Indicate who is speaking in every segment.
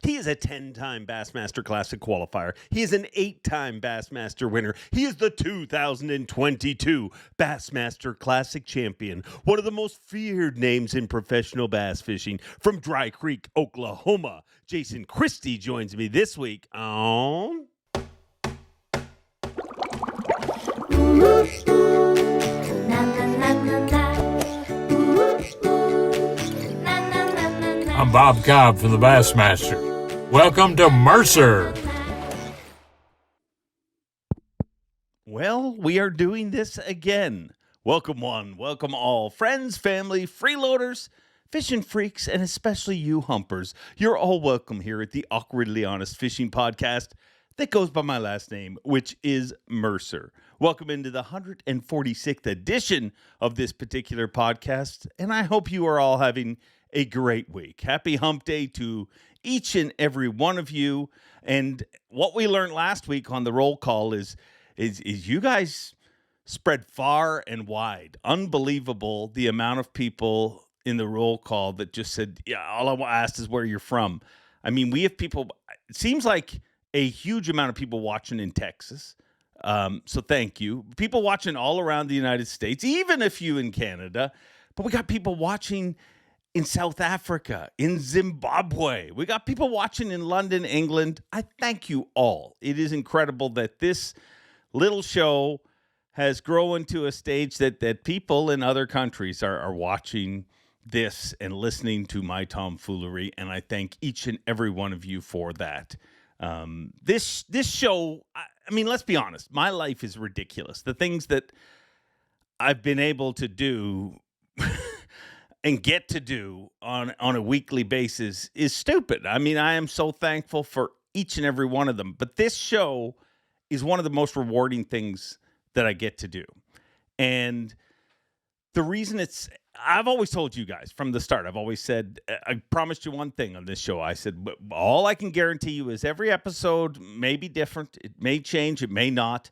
Speaker 1: He is a 10-time Bassmaster Classic Qualifier. He is an 8-time Bassmaster winner. He is the 2022 Bassmaster Classic Champion, one of the most feared names in professional bass fishing. From Dry Creek, Oklahoma, Jason Christie joins me this week on...
Speaker 2: I'm Bob Cobb from the Bassmaster. Welcome to Mercer.
Speaker 1: Well, we are doing this again. Welcome one, welcome all, friends, family, freeloaders, fishing freaks, and especially you humpers. You're all welcome here at the Awkwardly Honest Fishing Podcast that goes by my last name, which is Mercer. Welcome into the 146th edition of this particular podcast, and I hope you are all having a great week. Happy hump day to each and every one of you. And what we learned last week on the roll call is you guys spread far and wide. Unbelievable the amount of people in the roll call that just said, yeah, all I asked is where you're from. I mean, we have people, it seems like a huge amount of people watching in Texas. So thank you. People watching all around the United States, even a few in Canada. But we got people watching in South Africa, in Zimbabwe. We got people watching in London, England. I thank you all. It is incredible that this little show has grown to a stage that people in other countries are watching this and listening to my tomfoolery, and I thank each and every one of you for that. This show, I mean, let's be honest, my life is ridiculous. The things that I've been able to do and get to do on a weekly basis is stupid. I mean, I am so thankful for each and every one of them. But this show is one of the most rewarding things that I get to do. And the reason I've always told you guys from the start, I've always said, I promised you one thing on this show. I said, all I can guarantee you is every episode may be different. It may change. It may not.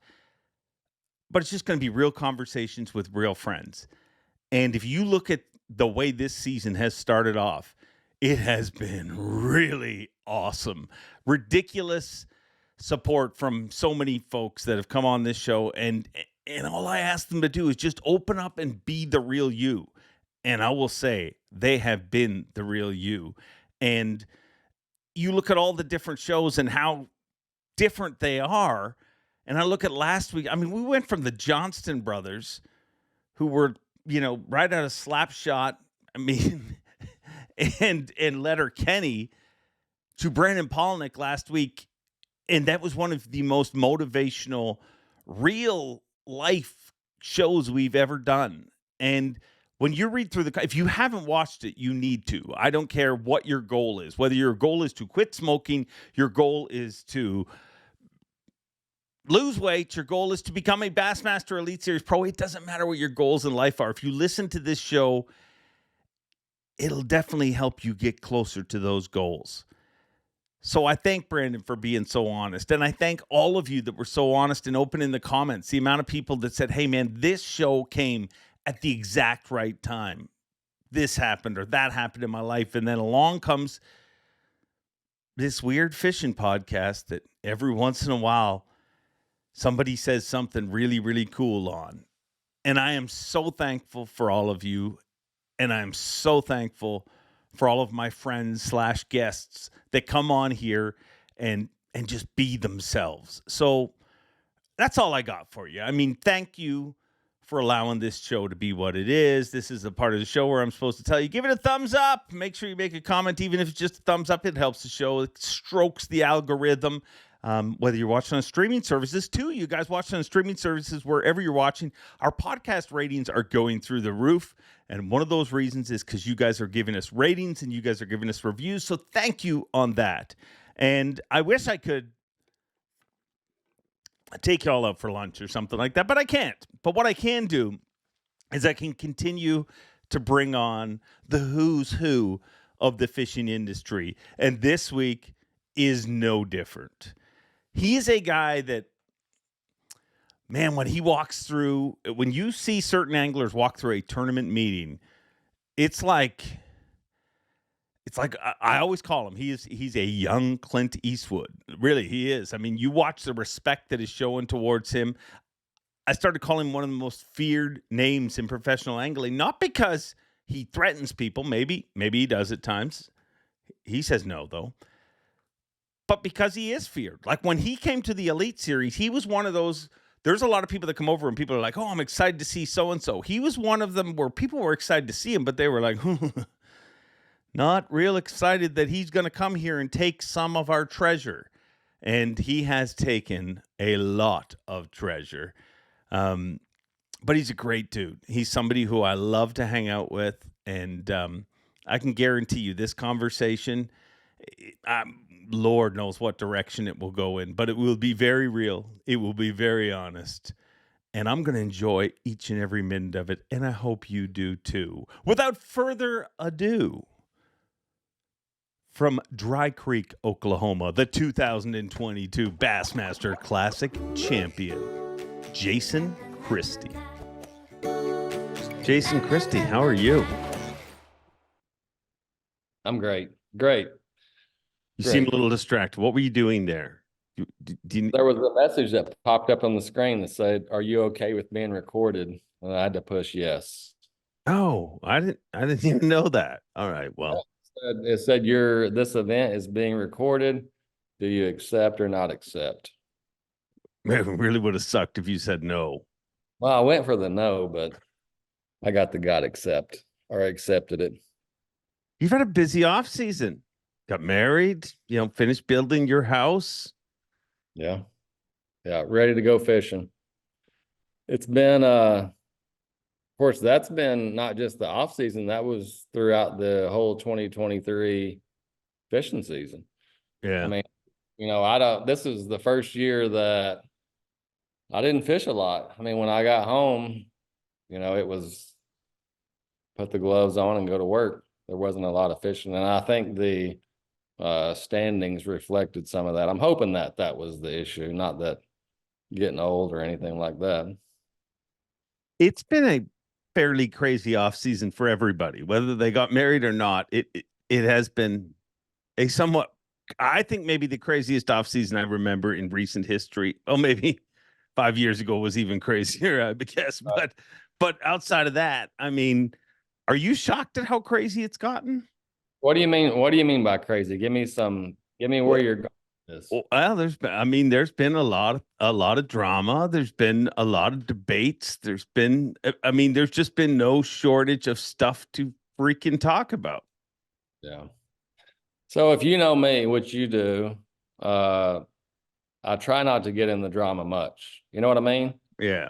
Speaker 1: But it's just going to be real conversations with real friends. And if you look at the way this season has started off, it has been really awesome. Ridiculous support from so many folks that have come on this show. And all I ask them to do is just open up and be the real you. And I will say they have been the real you. And you look at all the different shows and how different they are. And I look at last week, I mean, we went from the Johnston brothers, who were, you know, right out of Slapshot, I mean, and Letterkenny, to Brandon Polnick last week. And that was one of the most motivational, real life shows we've ever done. And when you read through if you haven't watched it, you need to. I don't care what your goal is, whether your goal is to quit smoking, your goal is to lose weight, your goal is to become a Bassmaster Elite Series Pro. It doesn't matter what your goals in life are. If you listen to this show, it'll definitely help you get closer to those goals. So I thank Brandon for being so honest. And I thank all of you that were so honest and open in the comments. The amount of people that said, hey, man, this show came at the exact right time. This happened or that happened in my life. And then along comes this weird fishing podcast that every once in a while, somebody says something really, really cool on. And I am so thankful for all of you. And I am so thankful for all of my friends / guests that come on here and just be themselves. So that's all I got for you. I mean, thank you for allowing this show to be what it is. This is a part of the show where I'm supposed to tell you, give it a thumbs up. Make sure you make a comment, even if it's just a thumbs up. It helps the show. It strokes the algorithm. Whether you're watching on streaming services, too, you guys watching on streaming services, wherever you're watching, our podcast ratings are going through the roof. And one of those reasons is because you guys are giving us ratings and you guys are giving us reviews. So thank you on that. And I wish I could take y'all out for lunch or something like that, but I can't. But what I can do is I can continue to bring on the who's who of the fishing industry. And this week is no different. He is a guy that, man, when he walks through, when you see certain anglers walk through a tournament meeting, it's like it's like I always call him. He's a young Clint Eastwood. Really, he is. I mean, you watch the respect that is shown towards him. I started calling him one of the most feared names in professional angling, not because he threatens people. Maybe he does at times. He says no, though. But because he is feared. Like when he came to the Elite Series, he was one of those. There's a lot of people that come over and people are like, oh, I'm excited to see so-and-so. He was one of them where people were excited to see him, but they were like, not real excited that he's going to come here and take some of our treasure. And he has taken a lot of treasure. But he's a great dude. He's somebody who I love to hang out with. And I can guarantee you this conversation, Lord knows what direction it will go in, but it will be very real. It will be very honest. And I'm going to enjoy each and every minute of it. And I hope you do too. Without further ado, from Dry Creek, Oklahoma, the 2022 Bassmaster Classic Champion, Jason Christie. Jason Christie, how are you?
Speaker 3: I'm great. Great.
Speaker 1: You seem a little distracted. What were you doing there?
Speaker 3: There was a message that popped up on the screen that said, "Are you okay with being recorded?" And I had to push yes.
Speaker 1: Oh, I didn't even know that. All right. Well,
Speaker 3: it said this event is being recorded. Do you accept or not accept?
Speaker 1: it really would have sucked if you said no.
Speaker 3: Well, I went for the no, but I got the God accept, or I accepted it.
Speaker 1: You've had a busy off season. Got married, finished building your house.
Speaker 3: Yeah. Ready to go fishing. It's been, of course, that's been not just the off season. That was throughout the whole 2023 fishing season.
Speaker 1: Yeah.
Speaker 3: I mean, this is the first year that I didn't fish a lot. I mean, when I got home, it was put the gloves on and go to work. There wasn't a lot of fishing. And I think the standings reflected some of that. I'm hoping that was the issue, not that getting old or anything like that.
Speaker 1: It's been a fairly crazy off season for everybody, whether they got married or not. It has been a somewhat, I think maybe the craziest off season I remember in recent history. Oh, maybe 5 years ago was even crazier, I guess. But outside of that, I mean, are you shocked at how crazy it's gotten?
Speaker 3: What do you mean? What do you mean by crazy? Give me where you're going with this.
Speaker 1: Well, there's been a lot of drama. There's been a lot of debates. There's just been no shortage of stuff to freaking talk about.
Speaker 3: Yeah. So if you know me, which you do, I try not to get in the drama much. You know what I mean?
Speaker 1: Yeah.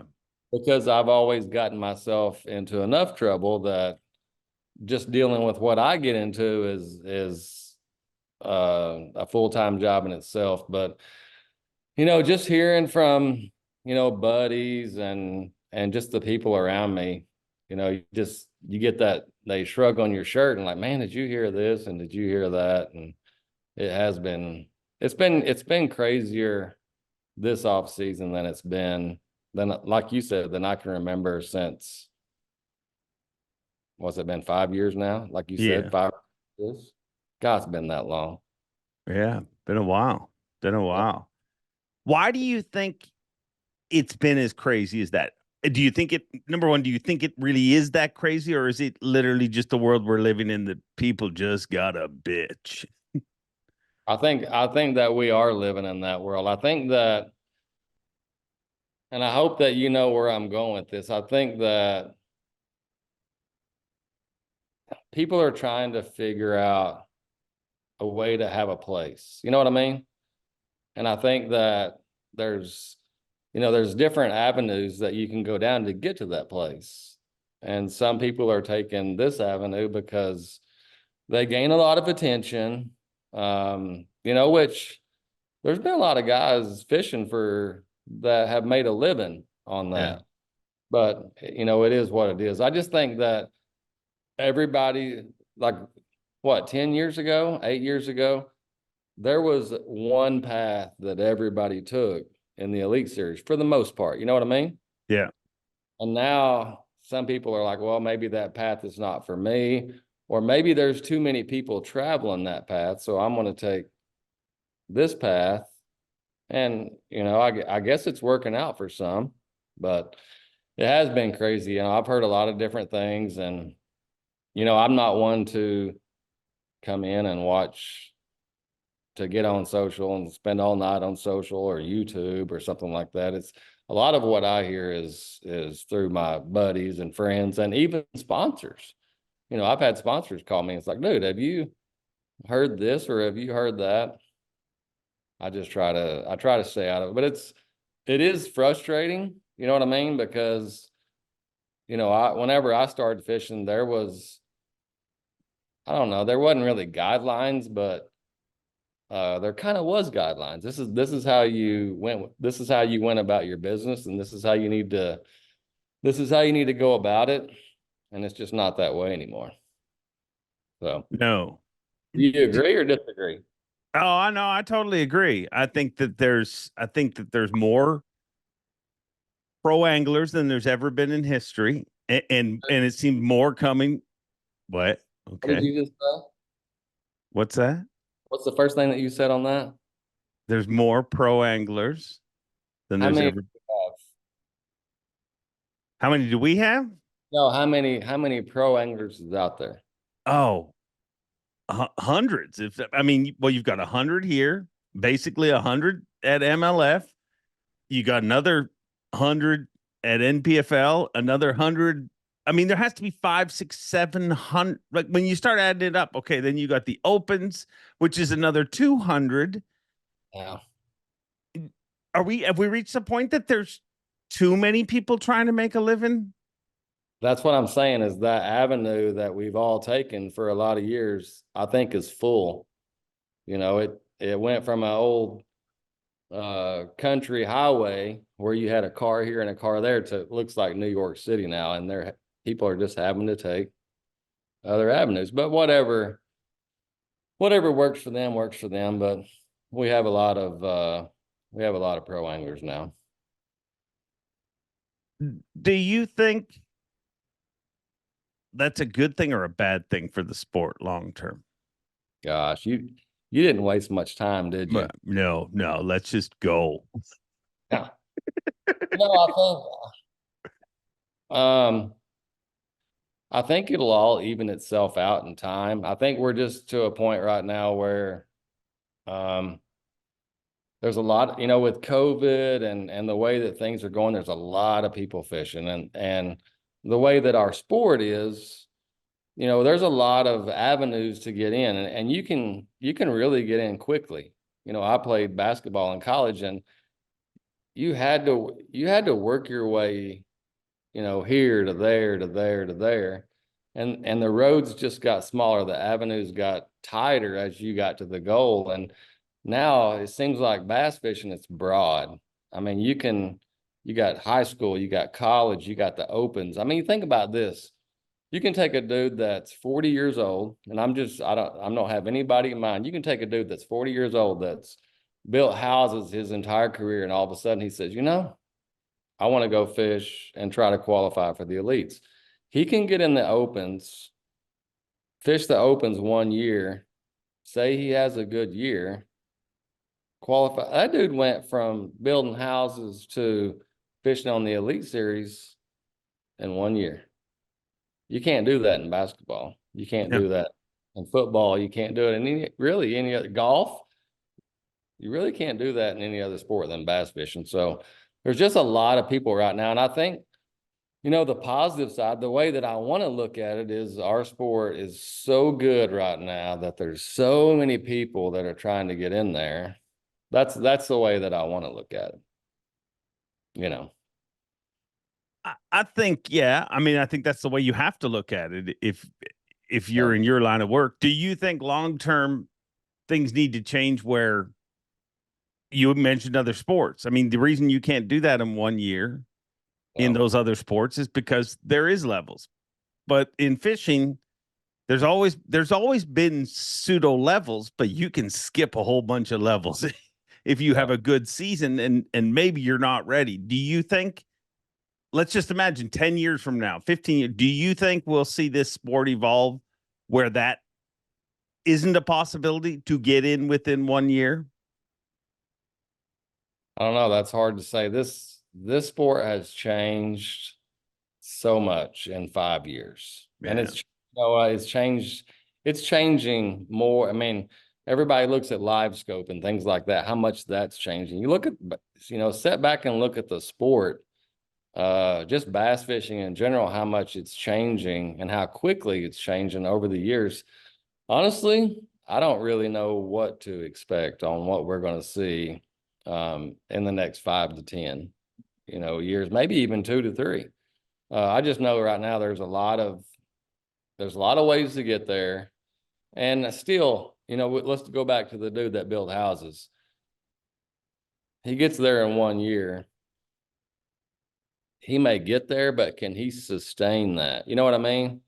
Speaker 3: Because I've always gotten myself into enough trouble that just dealing with what I get into is a full-time job in itself. But, just hearing from, buddies and just the people around me, you get that, they shrug on your shirt and like, man, did you hear this? And did you hear that? And it's been crazier this off season than it's been, like you said, than I can remember since, what's it been, 5 years now? Like you said, 5 years. God, it's been that long.
Speaker 1: Yeah, been a while. Why do you think it's been as crazy as that? Do you think number one, do you think it really is that crazy, or is it literally just the world we're living in that people just got a bitch?
Speaker 3: I think that we are living in that world. I think that, and I hope that you know where I'm going with this. I think that people are trying to figure out a way to have a place. You know what I mean? And I think that there's different avenues that you can go down to get to that place. And some people are taking this avenue because they gain a lot of attention, which there's been a lot of guys fishing that have made a living on that. Yeah. But, it is what it is. I just think that everybody, like, 10 years ago, 8 years ago, there was one path that everybody took in the Elite Series for the most part. You know what I mean?
Speaker 1: Yeah.
Speaker 3: And now some people are like, well, maybe that path is not for me, or maybe there's too many people traveling that path, so I'm going to take this path. And, I guess it's working out for some, but it has been crazy. I've heard a lot of different things, and, I'm not one to come in and to get on social and spend all night on social or YouTube or something like that. It's a lot of what I hear is through my buddies and friends and even sponsors. I've had sponsors call me. It's like, dude, have you heard this or have you heard that? I try to stay out of it, but it is frustrating. You know what I mean? Because, whenever I started fishing, there wasn't really guidelines, but there kind of was guidelines. This is how you went about your business, and this is how you need to go about it. And it's just not that way anymore. So
Speaker 1: No.
Speaker 3: do you agree or disagree?
Speaker 1: Oh, I know. I totally agree. I think that there's more pro anglers than there's ever been in history. And it seems more coming. What?
Speaker 3: What did
Speaker 1: Okay.
Speaker 3: you just say?
Speaker 1: What's that?
Speaker 3: What's the first thing that you said on that?
Speaker 1: There's more pro anglers than
Speaker 3: How
Speaker 1: there's
Speaker 3: many
Speaker 1: ever.
Speaker 3: do you have?
Speaker 1: How many do we have?
Speaker 3: No, how many pro anglers is out there?
Speaker 1: Oh, hundreds. You've got 100 here, basically 100 at MLF. You got another 100 at NPFL, another 100. There has to be 5, 6, 700. Like when you start adding it up, okay, then you got the opens, which is another 200.
Speaker 3: Yeah.
Speaker 1: Have we reached the point that there's too many people trying to make a living?
Speaker 3: That's what I'm saying, is that avenue that we've all taken for a lot of years, I think is full. It went from an old country highway where you had a car here and a car there to it looks like New York City now, and people are just having to take other avenues. But whatever works for them works for them. But we have a lot of pro anglers now.
Speaker 1: Do you think that's a good thing or a bad thing for the sport long term?
Speaker 3: Gosh, you didn't waste much time, did you?
Speaker 1: No. Let's just go.
Speaker 3: Yeah. I think it'll all even itself out in time. I think we're just to a point right now where there's a lot, with COVID and the way that things are going, there's a lot of people fishing, and the way that our sport is, there's a lot of avenues to get in, and you can really get in quickly. I played basketball in college, and you had to work your way, here to there to there to there. And the roads just got smaller. The avenues got tighter as you got to the goal. And now it seems like bass fishing, it's broad. You got high school, you got college, you got the opens. Think about this. You can take a dude that's 40 years old, and I don't have anybody in mind. You can take a dude that's 40 years old that's built houses his entire career, and all of a sudden he says, I want to go fish and try to qualify for the elites. He can get in the opens, fish the opens 1 year, say he has a good year, qualify. That dude went from building houses to fishing on the Elite Series in 1 year. You can't do that in basketball. You can't do that in football. You can't do it in any other golf. You really can't do that in any other sport than bass fishing. So there's just a lot of people right now. And I think, the positive side, the way that I want to look at it is our sport is so good right now that there's so many people that are trying to get in there. That's the way that I want to look at it.
Speaker 1: I think, yeah. I think that's the way you have to look at it. If you're in your line of work, do you think long-term things need to change where you mentioned other sports? The reason you can't do that in 1 year in those other sports is because there is levels. But in fishing, there's always been pseudo levels, but you can skip a whole bunch of levels if you have a good season and maybe you're not ready. Do you think, let's just imagine 10 years from now, 15 years, do you think we'll see this sport evolve where that isn't a possibility to get in within 1 year?
Speaker 3: I don't know. That's hard to say. This sport has changed so much in 5 years, and
Speaker 1: Yeah.
Speaker 3: it's changed. It's changing more. I mean, everybody looks at live scope and things like that, how much that's changing. You look at, sit back and look at the sport, just bass fishing in general, how much it's changing and how quickly it's changing over the years. Honestly, I don't really know what to expect on what we're going to see in the next 5 to 10, years, maybe even 2 to 3. I just know right now there's a lot of ways to get there. And still, let's go back to the dude that built houses. He gets there in 1 year. He may get there, but can he sustain that? You know what I mean?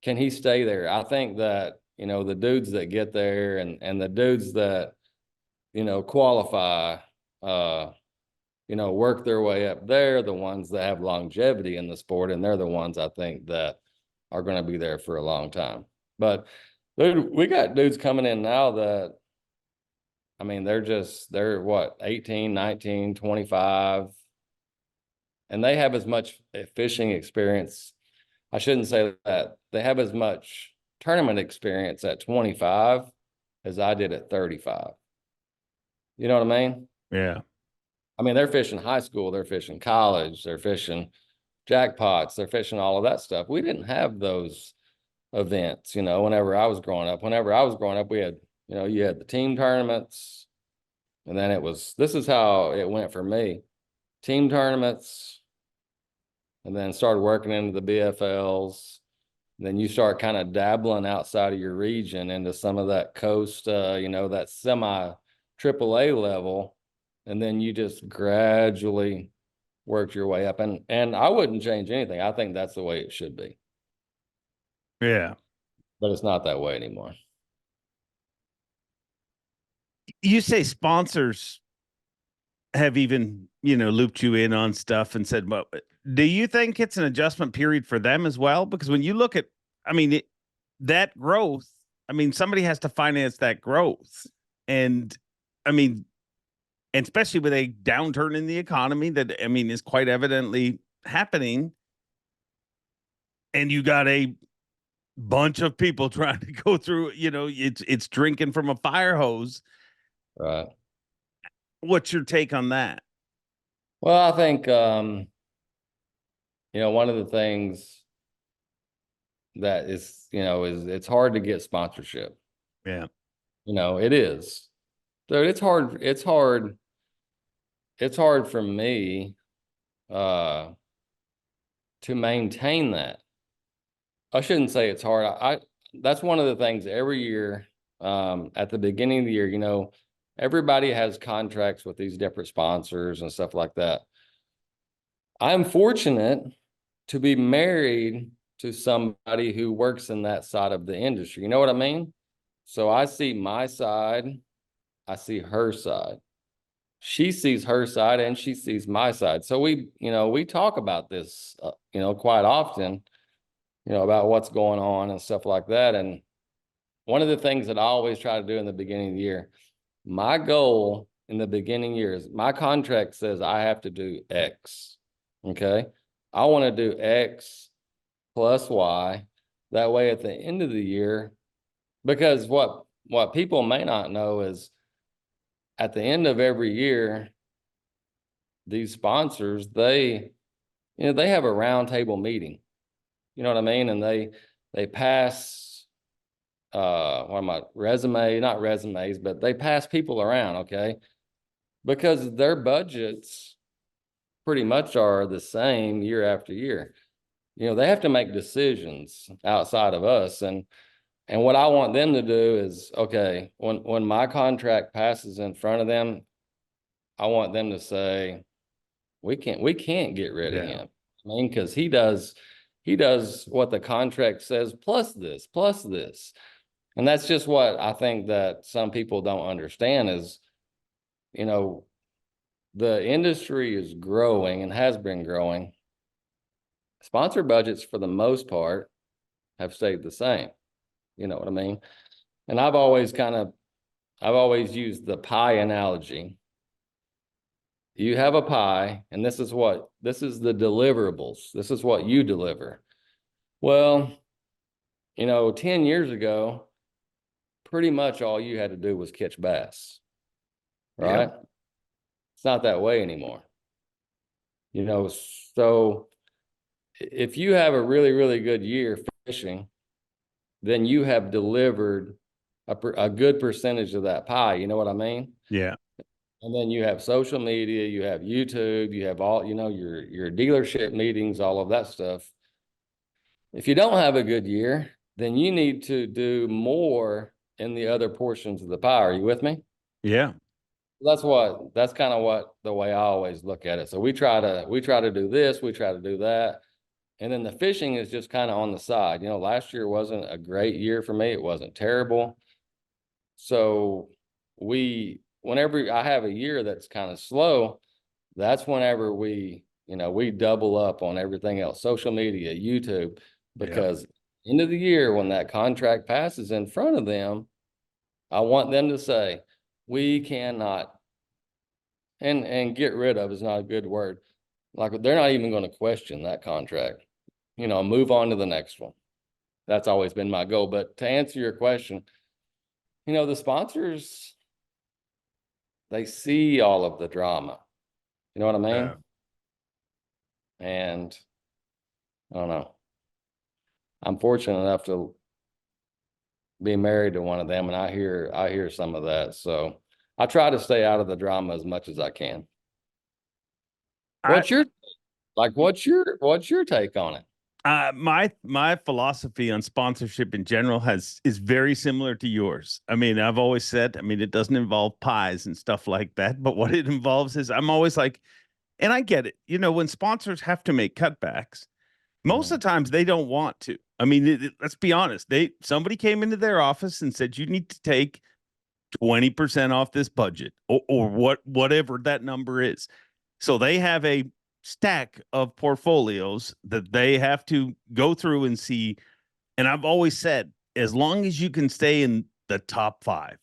Speaker 3: Can he stay there? I think that, the dudes that get there and the dudes that, qualify, work their way up there, the ones that have longevity in the sport, and they're the ones I think that are going to be there for a long time. But dude, we got dudes coming in now that, I mean, they're what, 18, 19, 25, and they have as much fishing experience. I shouldn't say that. They have as much tournament experience at 25 as I did at 35. You know what I mean?
Speaker 1: Yeah.
Speaker 3: I mean, they're fishing high school, they're fishing college, they're fishing jackpots, they're fishing all of that stuff. We didn't have those events, whenever I was growing up. Whenever I was growing up, we had, you had the team tournaments, and then this is how it went for me. Team tournaments, and then started working into the BFLs. Then you start kind of dabbling outside of your region into some of that coast, that semi AAA level. And then you just gradually worked your way up. And I wouldn't change anything. I think that's the way it should be.
Speaker 1: Yeah.
Speaker 3: But it's not that way anymore.
Speaker 1: You say sponsors have even, looped you in on stuff and said, well, do you think it's an adjustment period for them as well? Because when you look at, that growth, somebody has to finance that growth. And and especially with a downturn in the economy that, is quite evidently happening. And you got a bunch of people trying to go through, it's drinking from a fire hose.
Speaker 3: Right.
Speaker 1: What's your take on that?
Speaker 3: Well, I think, one of the things that is, is it's hard to get sponsorship.
Speaker 1: Yeah.
Speaker 3: It is. Dude, it's hard for me to maintain that. I shouldn't say it's hard. That's one of the things every year, at the beginning of the year, everybody has contracts with these different sponsors and stuff like that. I'm fortunate to be married to somebody who works in that side of the industry. You know what I mean? So I see my side, I see her side. She sees her side and she sees my side. So we talk about this, quite often, about what's going on and stuff like that. And one of the things that I always try to do in the beginning of the year, my goal in the beginning years, my contract says I have to do X. Okay. I want to do X plus Y. That way at the end of the year, because what people may not know is at the end of every year, these sponsors, they have a roundtable meeting. You know what I mean? And they pass not resumes, but they pass people around, okay? Because their budgets pretty much are the same year after year. They have to make decisions outside of us. And what I want them to do is, okay, when my contract passes in front of them, I want them to say, we can't get rid of him. Because he does what the contract says, plus this. And that's just what I think that some people don't understand is, the industry is growing and has been growing. Sponsor budgets, for the most part, have stayed the same. You know what I mean? And I've always used the pie analogy. You have a pie, and this is the deliverables. This is what you deliver. Well, 10 years ago, pretty much all you had to do was catch bass, right?
Speaker 1: Yeah.
Speaker 3: It's not that way anymore. So if you have a really, really good year fishing, then you have delivered a good percentage of that pie. You know what I mean?
Speaker 1: Yeah.
Speaker 3: And then you have social media, you have YouTube, you have all, your dealership meetings, all of that stuff. If you don't have a good year, then you need to do more in the other portions of the pie. Are you with me?
Speaker 1: Yeah.
Speaker 3: That's kind of what the way I always look at it. So we try to do this, we try to do that. And then the fishing is just kind of on the side. Last year wasn't a great year for me. It wasn't terrible. So whenever I have a year that's kind of slow, that's whenever we double up on everything else, social media, YouTube, because end of the year, when that contract passes in front of them, I want them to say, we cannot, and get rid of is not a good word. Like, they're not even going to question that contract, move on to the next one. That's always been my goal. But to answer your question, the sponsors, they see all of the drama. You know what I mean?
Speaker 1: Yeah.
Speaker 3: And I don't know. I'm fortunate enough to be married to one of them, and I hear some of that. So I try to stay out of the drama as much as I can. What's your take on it?
Speaker 1: My philosophy on sponsorship in general is very similar to yours. I mean, I've always said, it doesn't involve pies and stuff like that, but what it involves is, I'm always like, and I get it, when sponsors have to make cutbacks, most of the times they don't want to. Let's be honest. Somebody came into their office and said, you need to take 20% off this budget, or whatever that number is. So they have a stack of portfolios that they have to go through and see. And I've always said, as long as you can stay in the top 5,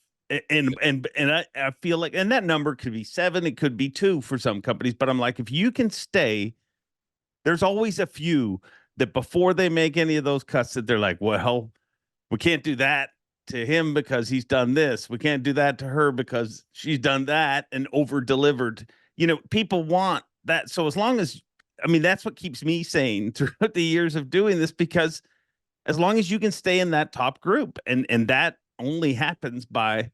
Speaker 1: and I feel like, and that number could be 7, it could be 2 for some companies, but I'm like, if you can stay, there's always a few that before they make any of those cuts that they're like, well, we can't do that to him because he's done this. We can't do that to her because she's done that and over delivered. People want that. So as long as, that's what keeps me sane throughout the years of doing this, because as long as you can stay in that top group, and that only happens by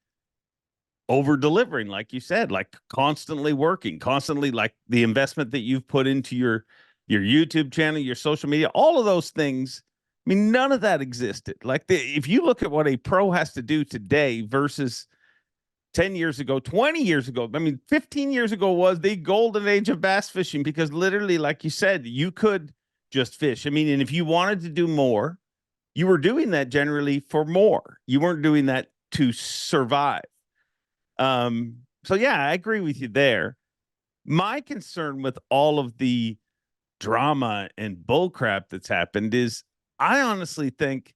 Speaker 1: over delivering, like you said, like constantly working, constantly, like the investment that you've put into your YouTube channel, your social media, all of those things. None of that existed. Like, if you look at what a pro has to do today versus 10 years ago, 20 years ago, 15 years ago was the golden age of bass fishing, because literally, like you said, you could just fish. And if you wanted to do more, you were doing that generally for more. You weren't doing that to survive. So yeah, I agree with you there. My concern with all of the drama and bullcrap that's happened is, I honestly think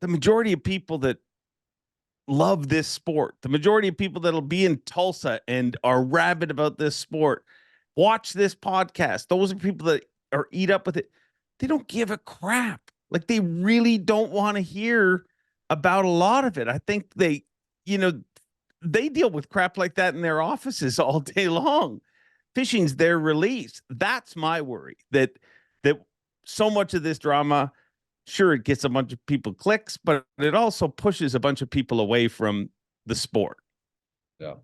Speaker 1: the majority of people that love this sport, the majority of people that'll be in Tulsa and are rabid about this sport, watch this podcast, those are people that are eat up with it. They don't give a crap. Like, they really don't want to hear about a lot of it. I think they deal with crap like that in their offices all day long. Fishing's their release. That's my worry, that so much of this drama, sure, it gets a bunch of people clicks, but it also pushes a bunch of people away from the sport.
Speaker 3: Yeah.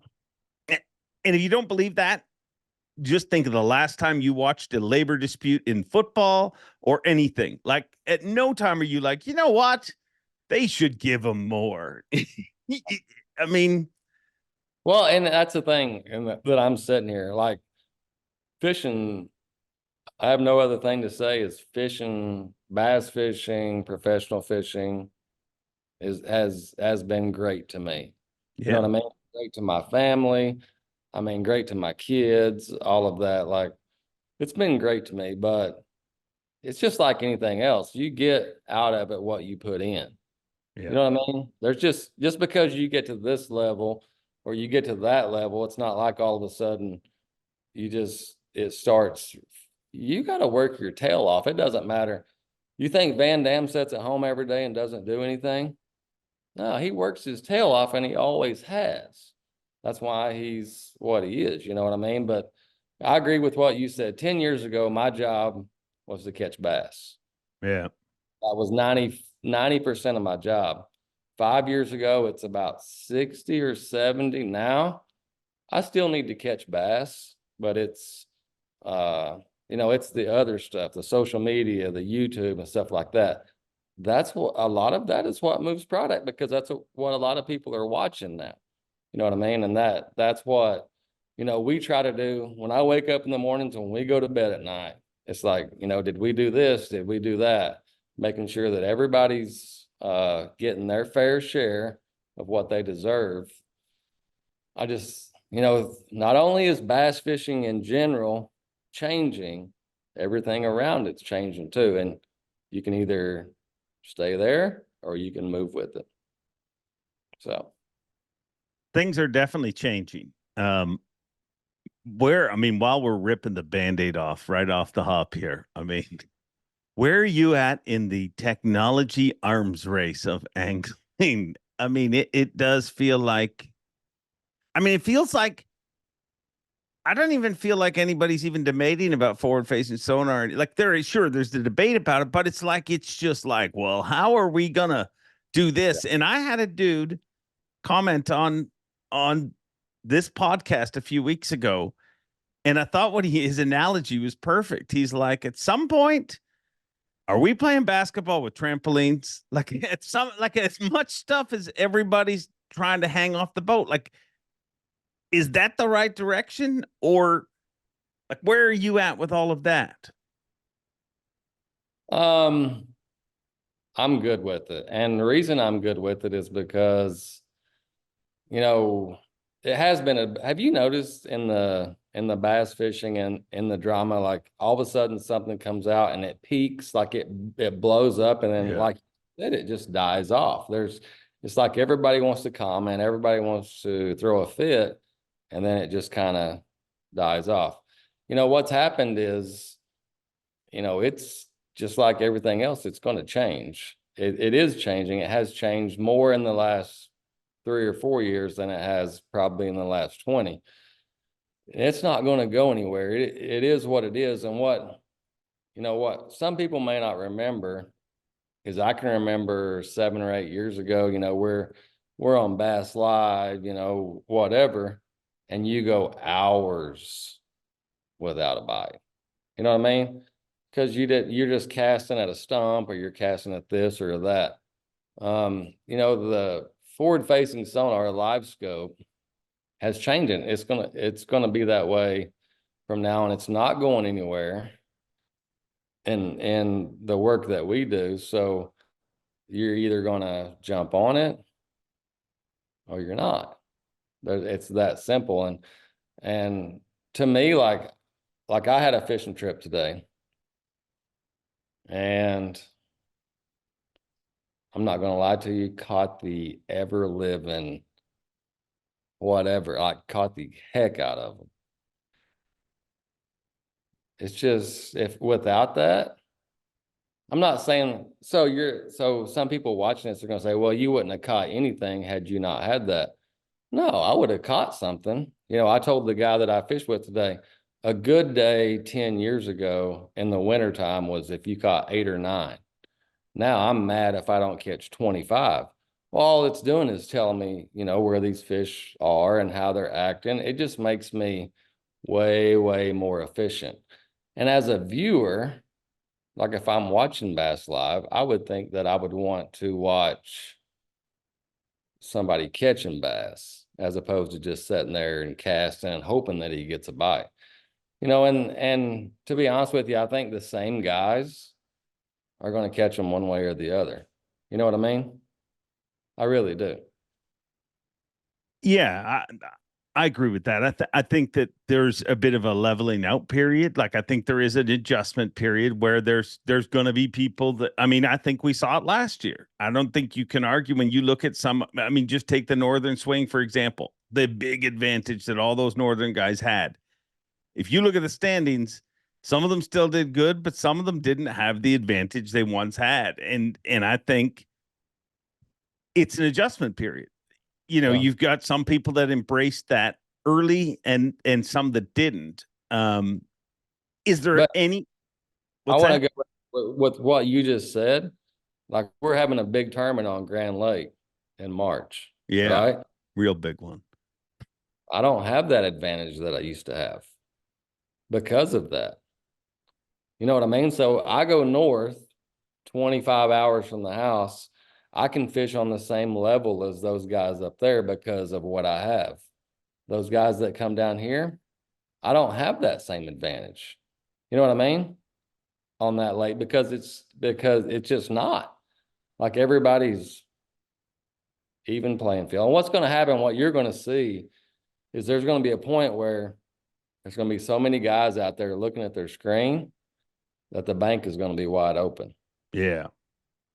Speaker 1: And if you don't believe that, just think of the last time you watched a labor dispute in football or anything. Like, at no time are you like, you know what? They should give them more.
Speaker 3: Well, and that's the thing, and that I'm sitting here, like, fishing, I have no other thing to say, is fishing, bass fishing, professional fishing has been great to me. You know what I mean? Great to my family. Great to my kids, all of that. Like, it's been great to me, but it's just like anything else. You get out of it what you put in. You know what I mean? There's just because you get to this level or you get to that level, it's not like all of a sudden it starts, you got to work your tail off. It doesn't matter. You think Van Dam sits at home every day and doesn't do anything? No, he works his tail off and he always has. That's why he's what he is, you know what I mean? But I agree with what you said. 10 years ago, my job was to catch bass.
Speaker 1: Yeah.
Speaker 3: That was 90% of my job. 5 years ago, it's about 60 or 70. Now, I still need to catch bass, but it's, it's the other stuff, the social media, the YouTube and stuff like that. That's what a lot of that is what moves product, because that's what a lot of people are watching now. You know what I mean? And that's what, we try to do when I wake up in the mornings, when we go to bed at night. It's like, did we do this? Did we do that? Making sure that everybody's getting their fair share of what they deserve. I just, not only is bass fishing in general changing, everything around it's changing too. And you can either stay there or you can move with it. So
Speaker 1: things are definitely changing. While we're ripping the Band-Aid off right off the hop here, where are you at in the technology arms race of angling? It does feel like, it feels like, I don't even feel like anybody's even debating about forward-facing sonar. Like there's the debate about it, but it's like, it's just like, well, how are we gonna do this? Yeah. And I had a dude comment on this podcast a few weeks ago, and I thought his analogy was perfect. He's like, at some point, are we playing basketball with trampolines? Like as much stuff as everybody's trying to hang off the boat. Like, is that the right direction, or like where are you at with all of that?
Speaker 3: I'm good with it. And the reason I'm good with it is because, it has been have you noticed in the bass fishing and in the drama, like all of a sudden something comes out and it peaks, like it blows up, and then like you said, it just dies off. It's like everybody wants to comment, everybody wants to throw a fit, and then it just kind of dies off. What's happened is, it's just like everything else, it's going to change. It is changing. It has changed more in the last 3 or 4 years than it has probably in the last 20. It's not going to go anywhere. It is what it is. And what some people may not remember is, I can remember 7 or 8 years ago, we're on Bass Live, whatever, and you go hours without a bite. You know what I mean? Because you're just casting at a stump, or you're casting at this or that. The forward-facing sonar live scope has changed. It's gonna be that way from now on. It's not going anywhere in the work that we do. So you're either gonna jump on it or you're not. It's that simple. And to me, like I had a fishing trip today, and I'm not gonna lie to you, caught the ever living whatever. I caught the heck out of them. It's just, if without that, I'm not saying, so some people watching this are going to say, well, you wouldn't have caught anything had you not had that. No, I would have caught something. I told the guy that I fished with today, a good day 10 years ago in the wintertime was if you caught 8 or 9. Now I'm mad if I don't catch 25. Well, all it's doing is telling me, where these fish are and how they're acting. It just makes me way, way more efficient. And as a viewer, like if I'm watching Bass Live, I would think that I would want to watch somebody catching bass as opposed to just sitting there and casting and hoping that he gets a bite. And to be honest with you, I think the same guys are going to catch them one way or the other. You know what I mean? I really do.
Speaker 1: Yeah, I agree with that. I think that there's a bit of a leveling out period. Like I think there is an adjustment period where there's going to be people that, I mean, I think we saw it last year. I don't think you can argue when you look at some, I mean, just take the Northern swing, for example, the big advantage that all those Northern guys had. If you look at the standings, some of them still did good, but some of them didn't have the advantage they once had. And I think it's an adjustment period. You know, you've got some people that embraced that early and some that didn't. Is there any?
Speaker 3: I want to go with what you just said. Like we're having a big tournament on Grand Lake in March.
Speaker 1: Yeah,
Speaker 3: right?
Speaker 1: Real big one.
Speaker 3: I don't have that advantage that I used to have because of that. You know what I mean? So I go north 25 hours from the house. I can fish on the same level as those guys up there because of what I have. Those guys that come down here, I don't have that same advantage. You know what I mean? On that lake because it's just not like everybody's even playing field. And what's going to happen, what you're going to see is there's going to be a point where there's going to be so many guys out there looking at their screen that the bank is going to be wide open.
Speaker 1: Yeah.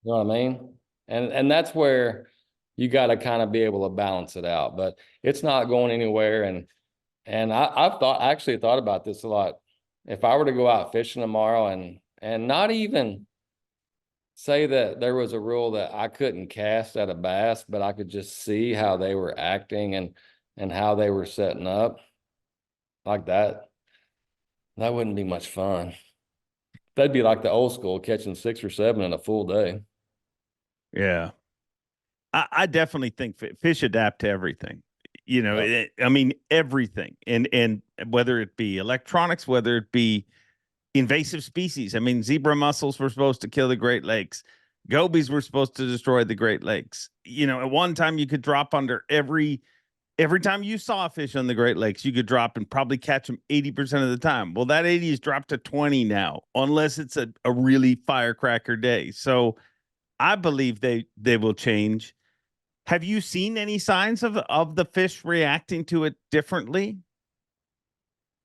Speaker 3: You know what I mean? And that's where you got to kind of be able to balance it out, but it's not going anywhere. And I actually thought about this a lot. If I were to go out fishing tomorrow and not even say that there was a rule that I couldn't cast at a bass, but I could just see how they were acting and how they were setting up like that, that wouldn't be much fun. That'd be like the old school, catching 6 or 7 in a full day.
Speaker 1: Yeah. I definitely think fish adapt to everything. You know, I mean, everything. And whether it be electronics, whether it be invasive species. I mean, zebra mussels were supposed to kill the Great Lakes. Gobies were supposed to destroy the Great Lakes. You know, at one time you could drop under every time you saw a fish on the Great Lakes, you could drop and probably catch them 80% of the time. Well, that 80 is dropped to 20 now, unless it's a really firecracker day. So I believe they will change. Have you seen any signs of the fish reacting to it differently?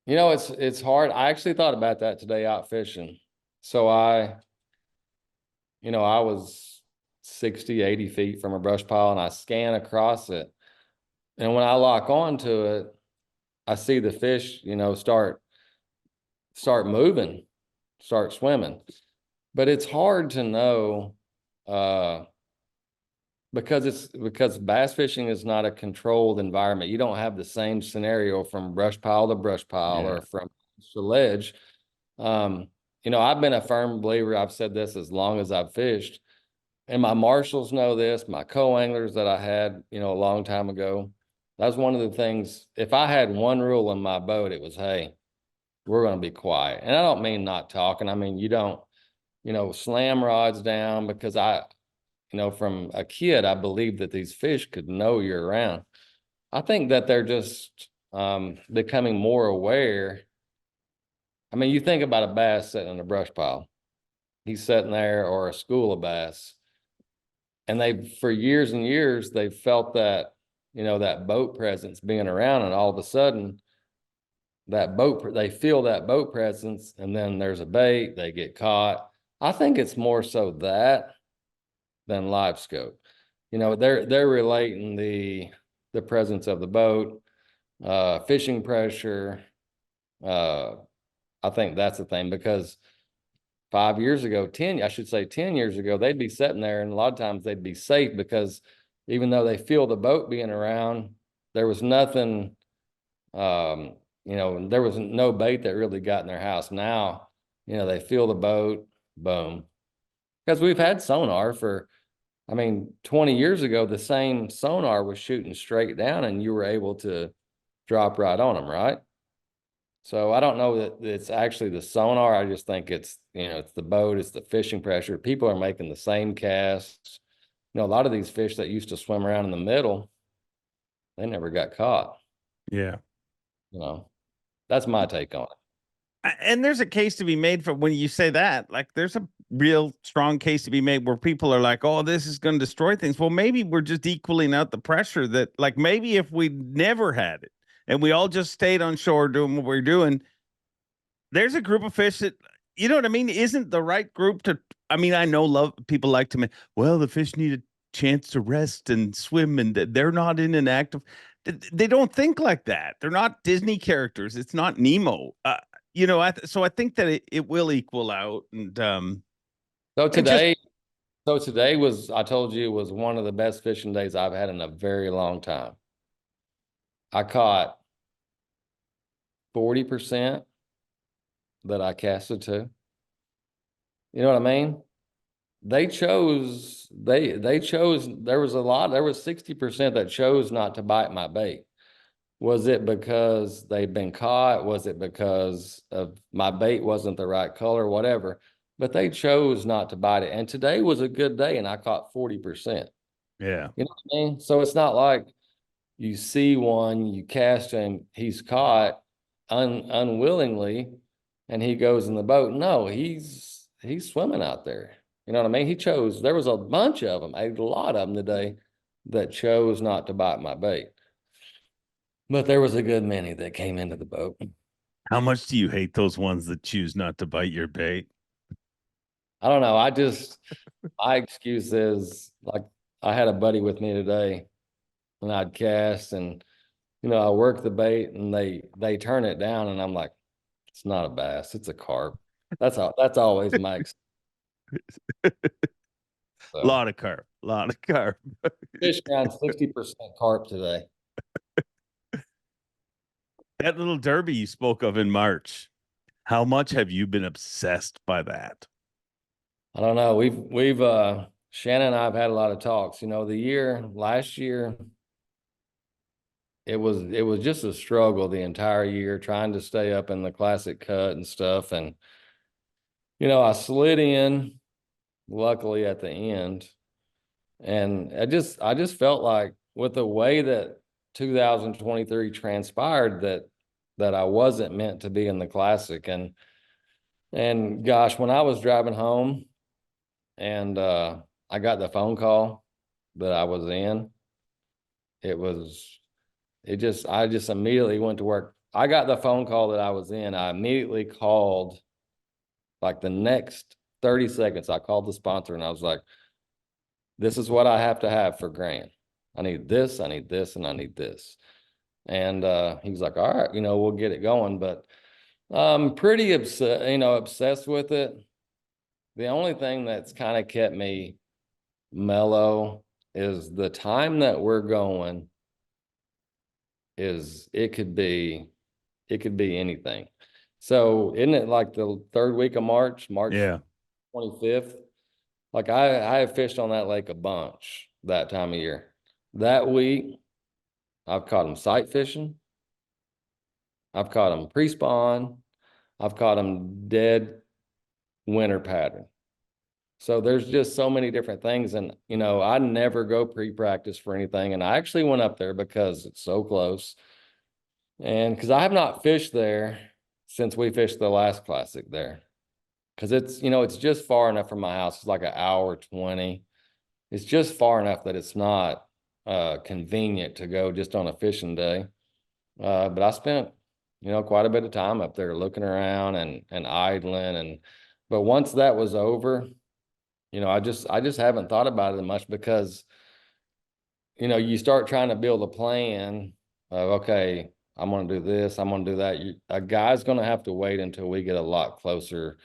Speaker 3: You know, it's hard. I actually thought about that today out fishing. So I was 60, 80 feet from a brush pile and I scan across it. And when I lock onto it, I see the fish, start moving, start swimming. But it's hard to know because bass fishing is not a controlled environment. You don't have the same scenario from brush pile to brush pile or from to ledge. I've been a firm believer. I've said this as long as I've fished, and my marshals know this, my co-anglers that I had, a long time ago. That's one of the things. If I had one rule in my boat, it was, hey, we're going to be quiet. And I don't mean not talking. I mean, you don't, slam rods down because from a kid, I believed that these fish could know you're around. I think that they're just becoming more aware. I mean, you think about a bass sitting in a brush pile. He's sitting there, or a school of bass. And for years and years, they've felt that, that boat presence being around, and all of a sudden they feel that boat presence, and then there's a bait, they get caught. I think it's more so that than live scope. They're relating the presence of the boat, fishing pressure. I think that's the thing, because 10 years ago, they'd be sitting there and a lot of times they'd be safe because even though they feel the boat being around, there was nothing, there was no bait that really got in their house. Now, they feel the boat, boom. Because we've had sonar 20 years ago, the same sonar was shooting straight down and you were able to drop right on them, right? So I don't know that it's actually the sonar. I just think it's, it's the boat, it's the fishing pressure. People are making the same casts. A lot of these fish that used to swim around in the middle, they never got caught.
Speaker 1: Yeah.
Speaker 3: That's my take on it.
Speaker 1: And there's a case to be made for when you say that. Like, there's a real strong case to be made where people are like, oh, this is going to destroy things. Well, maybe we're just equaling out the pressure that, like, maybe if we never had it, and we all just stayed on shore doing what we're doing, there's a group of fish that, you know what I mean, isn't the right group to. I mean, I know people like to. Well, the fish need a chance to rest and swim, and they're not in an active. They don't think like that. They're not Disney characters. It's not Nemo. So I think that it will equal out. And
Speaker 3: So
Speaker 1: and just
Speaker 3: today, I told you, was one of the best fishing days I've had in a very long time. I caught 40% that I casted to. You know what I mean? They chose, there was 60% that chose not to bite my bait. Was it because they've been caught? Was it because of my bait wasn't the right color? Whatever. But they chose not to bite it. And today was a good day and I caught 40%.
Speaker 1: yeah.
Speaker 3: You know what I mean? So it's not like you see one, you cast him, he's caught unwillingly, and he goes in the boat. No, he's swimming out there. You know what I mean? He chose. There was a bunch of them, a lot of them today, that chose not to bite my bait. But there was a good many that came into the boat.
Speaker 1: How much do you hate those ones that choose not to bite your bait?
Speaker 3: I don't know. My excuse is, like, I had a buddy with me today, and I'd cast, and I work the bait, and they turn it down, and I'm like, it's not a bass, it's a carp. That's always my excuse.
Speaker 1: A lot of carp.
Speaker 3: Fish around 60% carp today.
Speaker 1: That little derby you spoke of in March, how much have you been obsessed by that?
Speaker 3: I don't know. We've Shannon and I have had a lot of talks. Last year, it was just a struggle the entire year trying to stay up in the classic cut and stuff. And, I slid in, luckily, at the end. And I just felt like, with the way that 2023 transpired, that I wasn't meant to be in the classic. And gosh, when I was driving home and I got the phone call that I was in, I just immediately went to work. I got the phone call that I was in. I immediately called, like the next 30 seconds, I called the sponsor and I was like, this is what I have to have for Grant. I need this, and I need this. And he was like, all right, we'll get it going. But I'm pretty obsessed with it. The only thing that's kind of kept me mellow is the time that we're going it could be anything. So isn't it like the third week of March
Speaker 1: Yeah.
Speaker 3: 25th? Like I have fished on that lake a bunch that time of year. That week, I've caught them sight fishing. I've caught them pre-spawn. I've caught them dead winter pattern. So there's just so many different things. And, I never go pre-practice for anything. And I actually went up there because it's so close. And because I have not fished there since we fished the last classic there. Because it's just far enough from my house. It's like an hour 20. It's just far enough that it's not convenient to go just on a fishing day. But I spent, quite a bit of time up there looking around and idling. But once that was over, I just haven't thought about it much because, you start trying to build a plan of, okay, I'm going to do this, I'm going to do that. A guy's going to have to wait until we get a lot closer.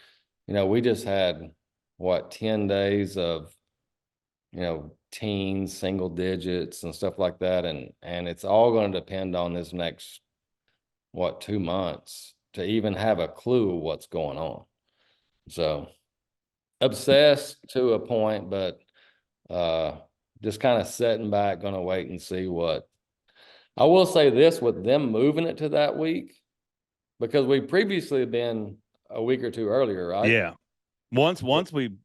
Speaker 3: We just had 10 days of, teens, single digits and stuff like that. And it's all going to depend on this next, 2 months to even have a clue what's going on. So obsessed to a point, but just kind of sitting back, going to wait and see what. I will say this, with them moving it to that week, because we previously been a week or two earlier, right?
Speaker 1: Yeah. Once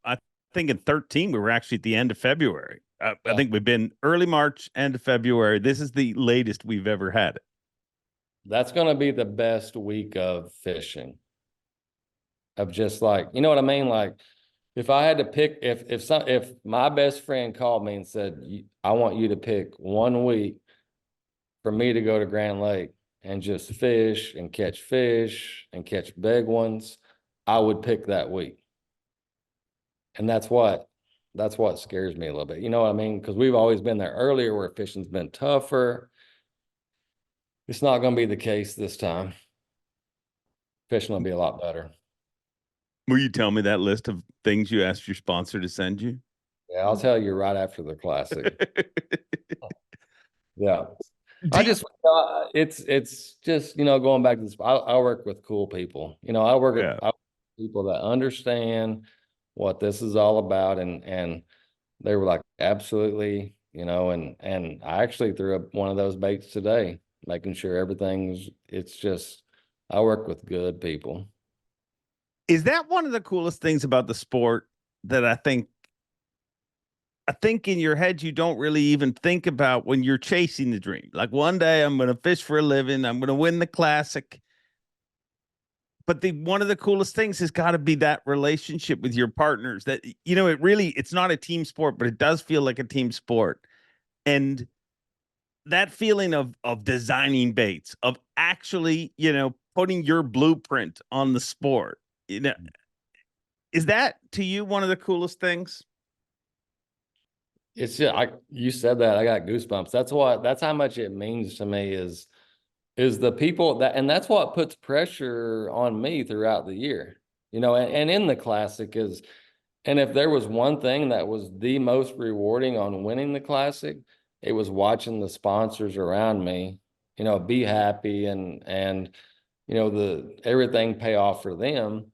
Speaker 1: I think in 13, we were actually at the end of February. I think we've been early March, end of February. This is the latest we've ever had it.
Speaker 3: That's going to be the best week of fishing. Of just like, you know what I mean? Like, if I had to pick, if my best friend called me and said, I want you to pick 1 week for me to go to Grand Lake, and just fish and catch big ones, I would pick that week. And that's what scares me a little bit. You know what I mean? Because we've always been there earlier where fishing's been tougher. It's not going to be the case this time. Fishing will be a lot better.
Speaker 1: Will you tell me that list of things you asked your sponsor to send you?
Speaker 3: Yeah, I'll tell you right after the classic. Yeah. It's just, going back to this, I work with cool people. I work with people that understand what this is all about. And they were like, absolutely, and I actually threw up one of those baits today, making sure I work with good people.
Speaker 1: Is that one of the coolest things about the sport that I think in your head, you don't really even think about when you're chasing the dream? Like, one day I'm going to fish for a living. I'm going to win the classic. But one of the coolest things has got to be that relationship with your partners that, it's not a team sport, but it does feel like a team sport. And that feeling of designing baits, of actually, putting your blueprint on the sport, is that to you one of the coolest things?
Speaker 3: It's just, you said that, I got goosebumps. That's how much it means to me is the people and that's what puts pressure on me throughout the year, and in the classic and if there was one thing that was the most rewarding on winning the classic, it was watching the sponsors around me, be happy and everything pay off for them.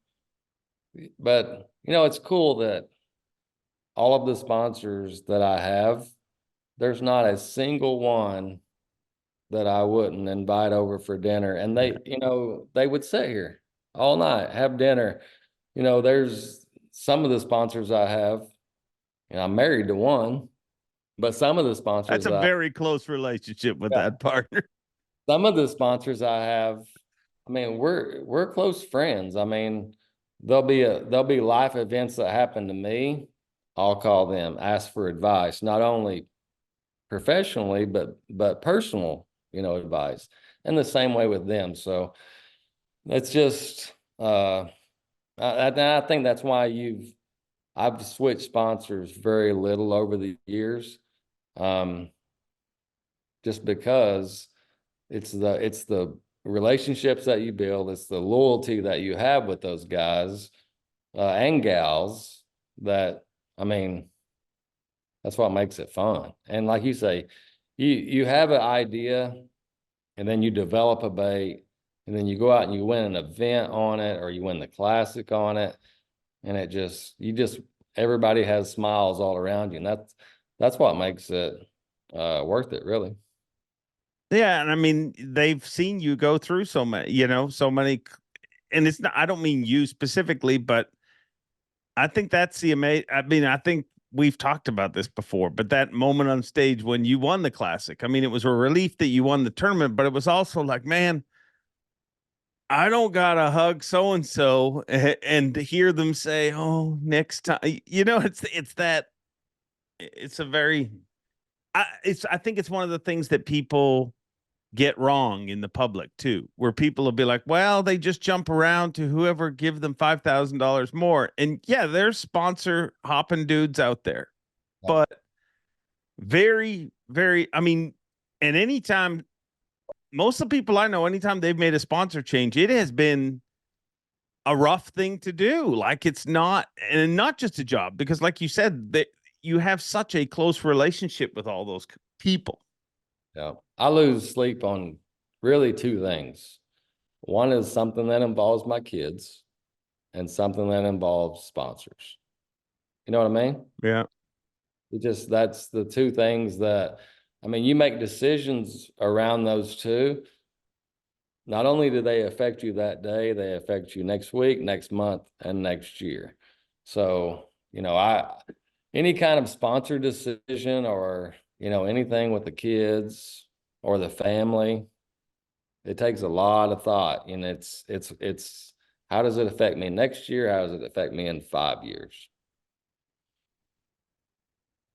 Speaker 3: But, it's cool that all of the sponsors that I have, there's not a single one that I wouldn't invite over for dinner. And they would sit here all night, have dinner. There's some of the sponsors I have, I'm married to one, but some of the sponsors.
Speaker 1: That's a very close relationship with that partner.
Speaker 3: Some of the sponsors I have, we're close friends. There'll be life events that happen to me. I'll call them, ask for advice, not only professionally, but personal, advice, and the same way with them. So it's just, I think that's why I've switched sponsors very little over the years. Just because it's the relationships that you build, it's the loyalty that you have with those guys, and gals that, that's what makes it fun. And like you say, you have an idea and then you develop a bait and then you go out and you win an event on it, or you win the classic on it. And everybody has smiles all around you. And that's what makes it worth it, really.
Speaker 1: Yeah. And they've seen you go through so many, and it's not, I don't mean you specifically, but I think that's the amazing. I think we've talked about this before, but that moment on stage when you won the classic, it was a relief that you won the tournament, but it was also like, man, I don't gotta hug so-and-so and hear them say, oh, next time, I think it's one of the things that people get wrong in the public too, where people will be like, well, they just jump around to whoever give them $5,000 more. And yeah, there's sponsor hopping dudes out there, but very, very, and anytime, most of the people I know, anytime they've made a sponsor change, it has been a rough thing to do. Like, it's not, and not just a job, because like you said, that you have such a close relationship with all those people.
Speaker 3: Yeah. I lose sleep on really two things. One is something that involves my kids and something that involves sponsors. You know what I mean?
Speaker 1: Yeah.
Speaker 3: That's the two things that, you make decisions around those two. Not only do they affect you that day, they affect you next week, next month, and next year. So, any kind of sponsor decision or, anything with the kids or the family, it takes a lot of thought. And it's how does it affect me next year? How does it affect me in 5 years?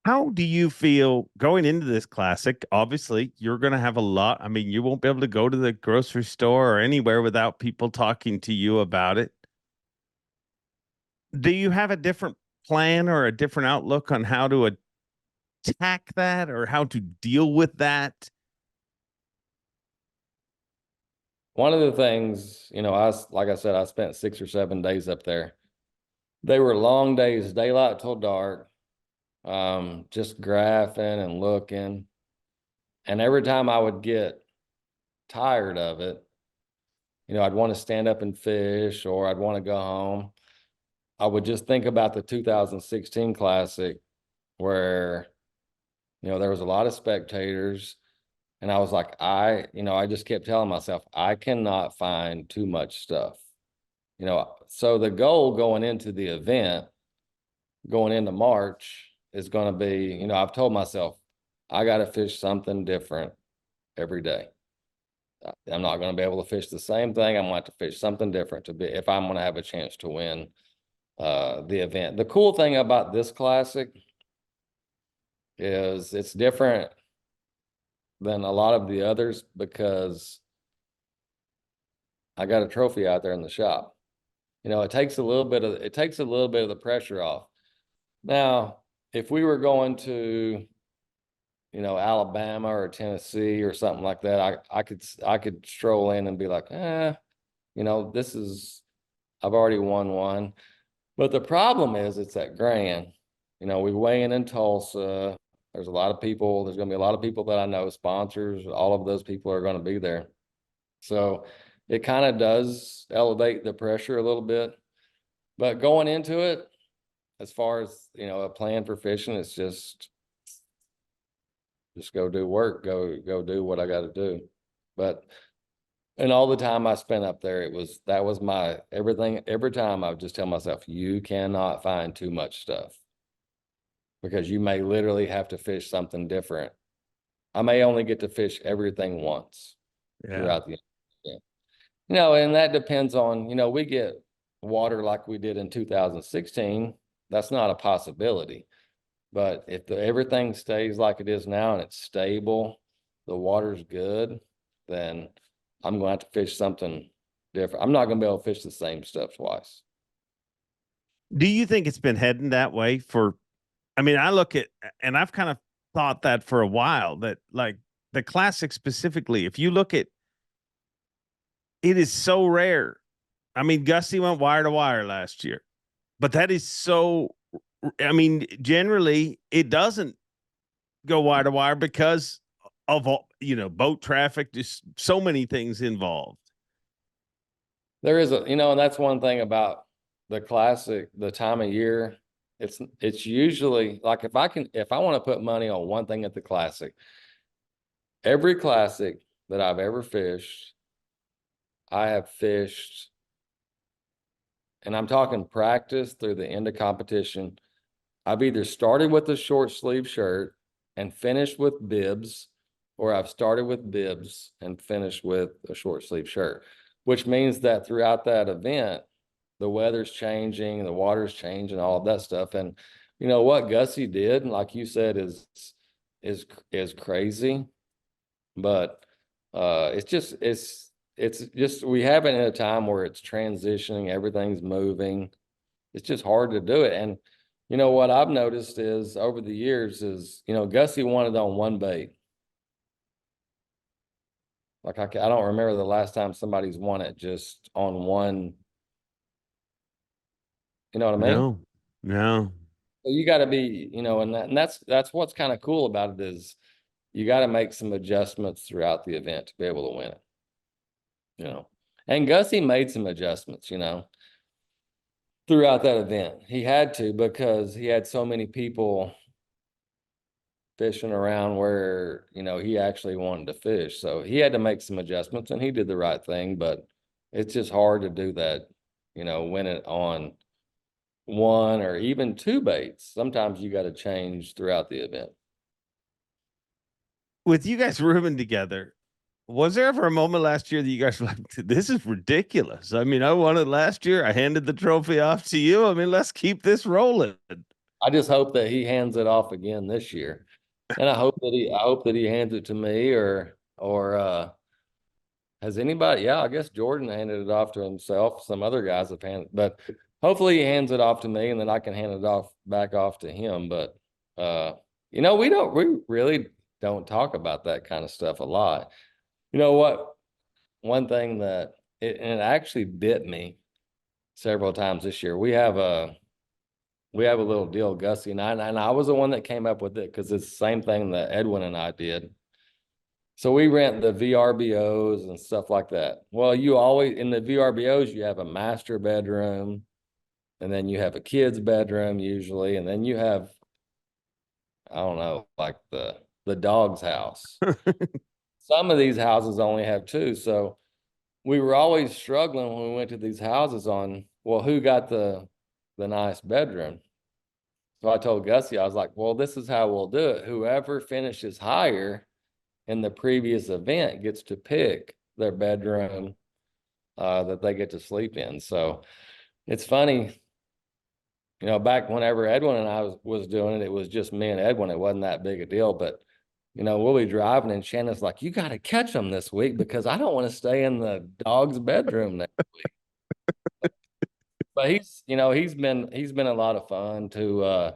Speaker 1: How do you feel going into this classic? Obviously, you're going to have a lot. I mean, you won't be able to go to the grocery store or anywhere without people talking to you about it. Do you have a different plan or a different outlook on how to attack that or how to deal with that?
Speaker 3: One of the things, like I said, I spent 6 or 7 days up there. They were long days, daylight till dark, just graphing and looking. And every time I would get tired of it, I'd want to stand up and fish, or I'd want to go home. I would just think about the 2016 Classic where, there was a lot of spectators. And I was like, I just kept telling myself, I cannot find too much stuff. So the goal going into the event, going into March, is going to be, I've told myself, I got to fish something different every day. I'm not going to be able to fish the same thing. I'm going to have to fish something different if I'm going to have a chance to win the event. The cool thing about this Classic is it's different than a lot of the others because I got a trophy out there in the shop. It takes a little bit of the pressure off. Now, if we were going to, Alabama or Tennessee or something like that, I could stroll in and be like, this is, I've already won one. But the problem is it's at Grand. We weigh in Tulsa. There's a lot of people. There's going to be a lot of people that I know, sponsors. All of those people are going to be there. So it kind of does elevate the pressure a little bit. But going into it, as far as, a plan for fishing, it's just go do work, go do what I got to do. But, and all the time I spent up there, that was my everything. Every time I would just tell myself, you cannot find too much stuff, because you may literally have to fish something different. I may only get to fish everything once throughout the event. And that depends on, we get water like we did in 2016. That's not a possibility. But if everything stays like it is now and it's stable, the water's good, then I'm going to have to fish something different. I'm not going to be able to fish the same stuff twice.
Speaker 1: Do you think it's been heading that way I look at, and I've kind of thought that for a while, that like the Classic specifically, if you look at it, is so rare. Gussie went wire to wire last year, but that is so, generally it doesn't go wire to wire because of all, boat traffic, just so many things involved.
Speaker 3: There is and that's one thing about the Classic, the time of year. It's usually like if I want to put money on one thing at the Classic, every Classic that I've ever fished, I have fished, and I'm talking practice through the end of competition. I've either started with a short sleeve shirt and finished with bibs, or I've started with bibs and finished with a short sleeve shirt, which means that throughout that event, the weather's changing, the water's changing, all of that stuff. And what Gussie did, like you said, is crazy. But it's just we have it in a time where it's transitioning, everything's moving. It's just hard to do it. And what I've noticed is over the years is, Gussie won it on one bait. Like I don't remember the last time somebody's won it just on one. You know what I mean?
Speaker 1: No.
Speaker 3: So you got to be, and that's what's kind of cool about it is you got to make some adjustments throughout the event to be able to win it. And Gussie made some adjustments, throughout that event. He had to, because he had so many people fishing around where, he actually wanted to fish. So he had to make some adjustments, and he did the right thing, but it's just hard to do that, win it on one or even two baits. Sometimes you got to change throughout the event.
Speaker 1: With you guys rooming together, was there ever a moment last year that you guys were like, this is ridiculous? I won it last year. I handed the trophy off to you. Let's keep this rolling.
Speaker 3: I just hope that he hands it off again this year. And I hope that he hands it to me or has anybody, yeah, I guess Jordan handed it off to himself. Some other guys have handed, but hopefully he hands it off to me and then I can hand it back off to him. But we really don't talk about that kind of stuff a lot. You know what? One thing and it actually bit me several times this year. We have a little deal, Gussie and I was the one that came up with it because it's the same thing that Edwin and I did. So we rent the VRBOs and stuff like that. Well, you always, in the VRBOs, you have a master bedroom, and then you have a kid's bedroom usually, and then you have, I don't know, like the dog's house. Some of these houses only have two. So we were always struggling when we went to these houses on, well, who got the nice bedroom? So I told Gussie, I was like, well, this is how we'll do it. Whoever finishes higher in the previous event gets to pick their bedroom that they get to sleep in. So it's funny, back whenever Edwin and I was doing it, it was just me and Edwin. It wasn't that big a deal, but we'll be driving and Shannon's like, you got to catch them this week because I don't want to stay in the dog's bedroom next week. But he's been a lot of fun to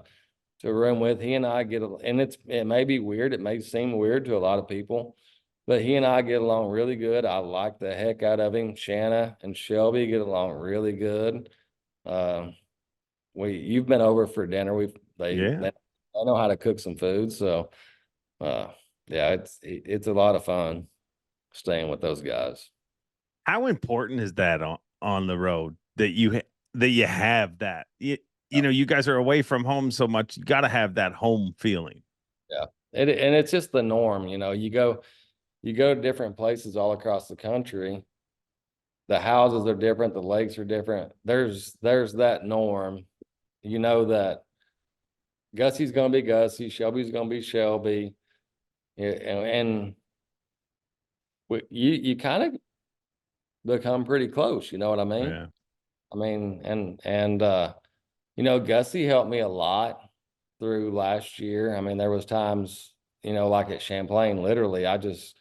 Speaker 3: room with. He and I and it may be weird. It may seem weird to a lot of people, but he and I get along really good. I like the heck out of him. Shanna and Shelby get along really good. You've been over for dinner. They know how to cook some food. So, yeah, it's a lot of fun staying with those guys.
Speaker 1: How important is that on the road that you have that? You guys are away from home so much. You got to have that home feeling.
Speaker 3: Yeah, and it's just the norm. You go to different places all across the country. The houses are different. The lakes are different. There's that norm. That Gussie's going to be Gussie. Shelby's going to be Shelby. And you kind of become pretty close. You know what I mean?
Speaker 1: Yeah.
Speaker 3: I mean, and Gussie helped me a lot through last year. I mean, there was times, like at Champlain, literally, I was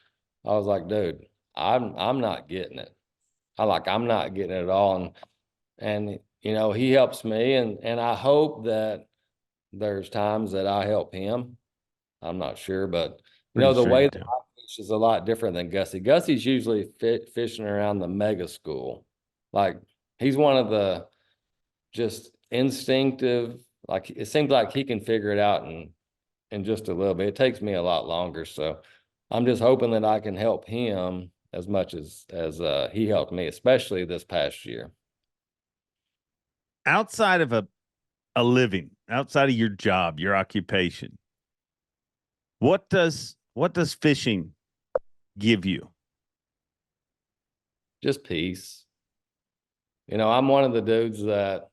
Speaker 3: like, dude, I'm not getting it. I'm not getting it at all. And he helps me and I hope that there's times that I help him. I'm not sure, but the way that I fish is a lot different than Gussie. Gussie's usually fishing around the mega school. Like he's one of the just instinctive, like it seems like he can figure it out in just a little bit. It takes me a lot longer. So I'm just hoping that I can help him as much as he helped me, especially this past year.
Speaker 1: Outside of a living, outside of your job, your occupation, what does fishing give you?
Speaker 3: Just peace. I'm one of the dudes that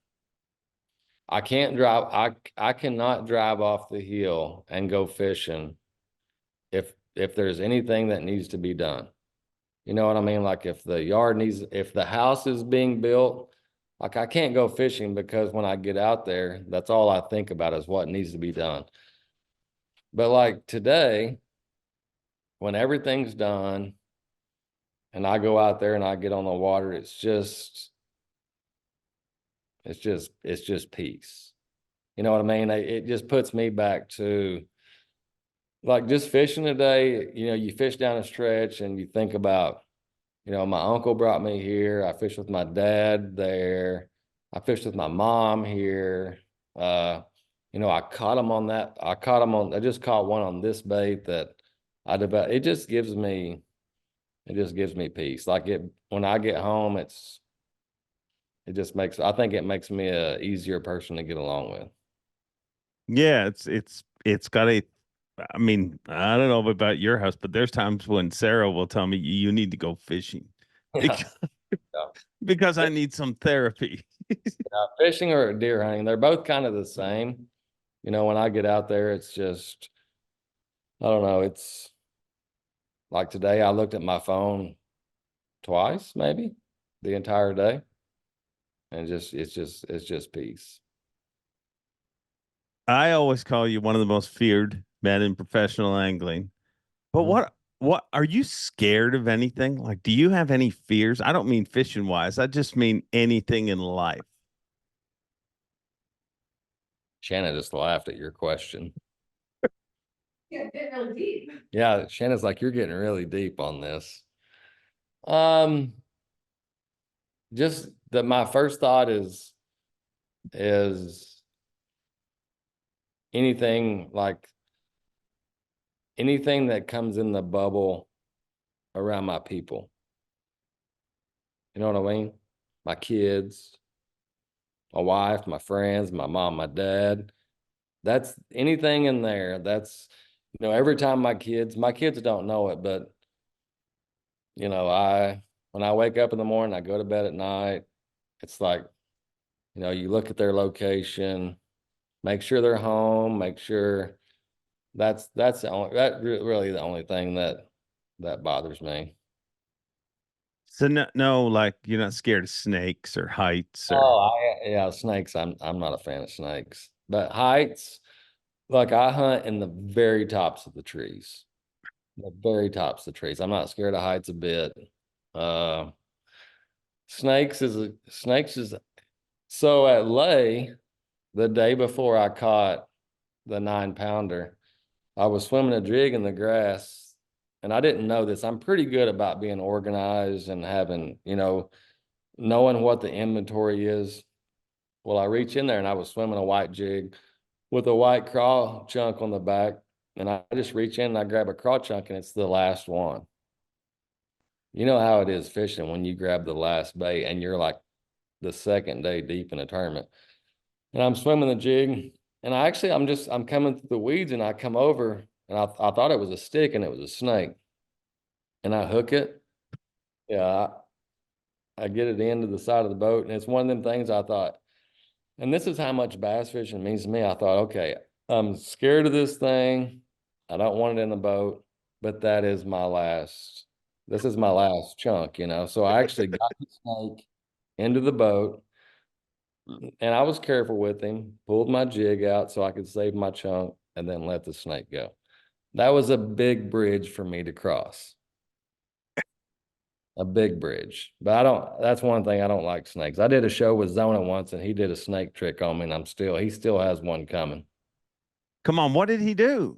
Speaker 3: I can't drive. I cannot drive off the hill and go fishing if there's anything that needs to be done. You know what I mean? Like if the house is being built, like I can't go fishing because when I get out there, that's all I think about is what needs to be done. But like today, when everything's done and I go out there and I get on the water, it's just peace. You know what I mean? It just puts me back to like just fishing today. You fish down a stretch and you think about, my uncle brought me here. I fished with my dad there. I fished with my mom here. I just caught one on this bait that I developed. It just gives me peace. When I get home, I think it makes me a easier person to get along with.
Speaker 1: Yeah, it's got I mean, I don't know about your house, but there's times when Sarah will tell me you need to go fishing because I need some therapy.
Speaker 3: Fishing or deer hunting, they're both kind of the same. When I get out there, it's just, I don't know. It's like today I looked at my phone twice, maybe the entire day. And it's just peace.
Speaker 1: I always call you one of the most feared men in professional angling. But
Speaker 3: Mhm.
Speaker 1: what are you scared of anything? Like, do you have any fears? I don't mean fishing wise. I just mean anything in life.
Speaker 3: Shanna just laughed at your question. Yeah, getting really deep. Yeah, Shanna's like, you're getting really deep on this. Just that my first thought is anything that comes in the bubble around my people. You know what I mean? My kids, my wife, my friends, my mom, my dad. That's anything in there. That's, every time my kids don't know it, but when I wake up in the morning, I go to bed at night, it's like, you look at their location, make sure they're home, make sure really the only thing that bothers me.
Speaker 1: So no, like you're not scared of snakes or heights or
Speaker 3: Oh, yeah, snakes. I'm not a fan of snakes, but heights, like I hunt in the very tops of the trees, the very tops of the trees. I'm not scared of heights a bit. Uh, snakes is so at lay the day before I caught the 9-pounder, I was swimming a jig in the grass, and I didn't know this. I'm pretty good about being organized and having, knowing what the inventory is. Well, I reach in there and I was swimming a white jig with a white craw chunk on the back. And I just reach in and I grab a craw chunk and it's the last one. You know how it is fishing when you grab the last bait and you're like the second day deep in a tournament. And I'm swimming the jig and I'm coming through the weeds and I come over and I thought it was a stick and it was a snake. And I hook it. Yeah, I get it into the side of the boat. And it's one of them things I thought, and this is how much bass fishing means to me. I thought, okay, I'm scared of this thing. I don't want it in the boat, but this is my last chunk, So I actually got the snake into the boat and I was careful with him, pulled my jig out so I could save my chunk and then let the snake go. That was a big bridge for me to cross. A big bridge. But that's one thing, I don't like snakes. I did a show with Zona once and he did a snake trick on me and he still has one coming.
Speaker 1: come on, what did he do?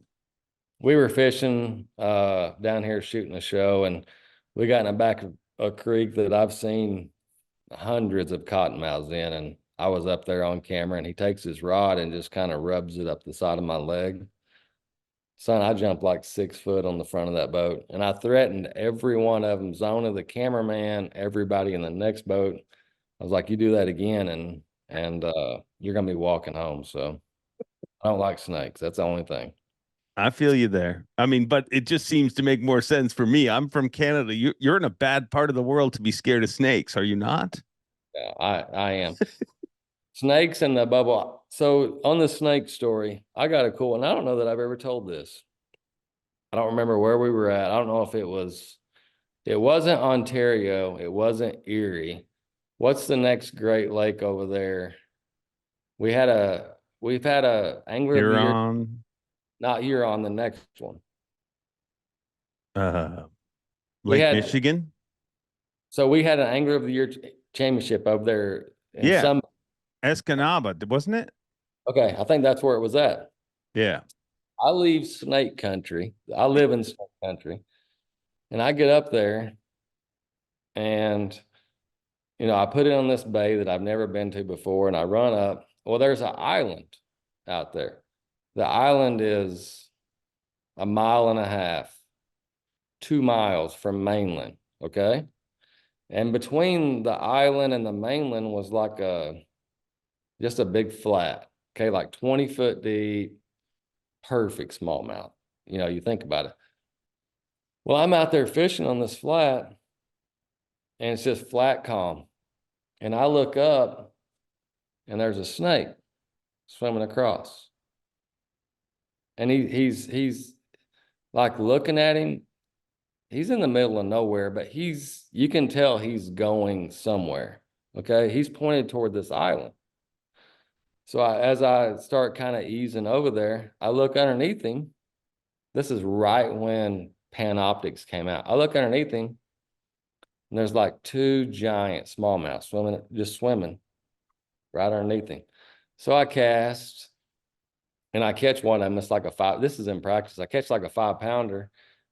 Speaker 3: We were fishing down here shooting a show and we got in the back of a creek that I've seen hundreds of cottonmouths in, and I was up there on camera and he takes his rod and just kind of rubs it up the side of my leg. Son, I jumped like 6 foot on the front of that boat and I threatened every one of them, Zona, the cameraman, everybody in the next boat. I was like, you do that again and you're going to be walking home. So I don't like snakes. That's the only thing.
Speaker 1: I feel you there. I mean, but it just seems to make more sense for me. I'm from Canada. You're in a bad part of the world to be scared of snakes, are you not?
Speaker 3: Yeah, I am. Snakes and the bubble. So on the snake story, I got a cool one. I don't know that I've ever told this. I don't remember where we were at. I don't know if it wasn't Ontario. It wasn't Erie. What's the next Great Lake over there? We've had a angler of the year,
Speaker 1: Huron,
Speaker 3: not Huron, the next one.
Speaker 1: uh,
Speaker 3: We
Speaker 1: Lake
Speaker 3: had,
Speaker 1: Michigan.
Speaker 3: so we had an angler of the year championship over there in
Speaker 1: Yeah, Escanaba, wasn't it?
Speaker 3: okay, I think that's where it was at.
Speaker 1: Yeah.
Speaker 3: I leave snake country. I live in snake country. And I get up there and, I put it on this bay that I've never been to before. And I run up. Well, there's an island out there. The island is 1.5 miles, 2 miles from mainland. Okay. And between the island and the mainland was like just a big flat. Okay. Like 20 foot deep, perfect smallmouth. You think about it. Well, I'm out there fishing on this flat and it's just flat calm. And I look up and there's a snake swimming across. And he's like looking at him. He's in the middle of nowhere, but you can tell he's going somewhere. Okay. He's pointed toward this island. So as I start kind of easing over there, I look underneath him. This is right when Panoptics came out. I look underneath him, and there's like 2 giant smallmouth swimming right underneath him. So I cast, and I catch one of them. It's like a 5. This is in practice. I catch like a 5-pounder,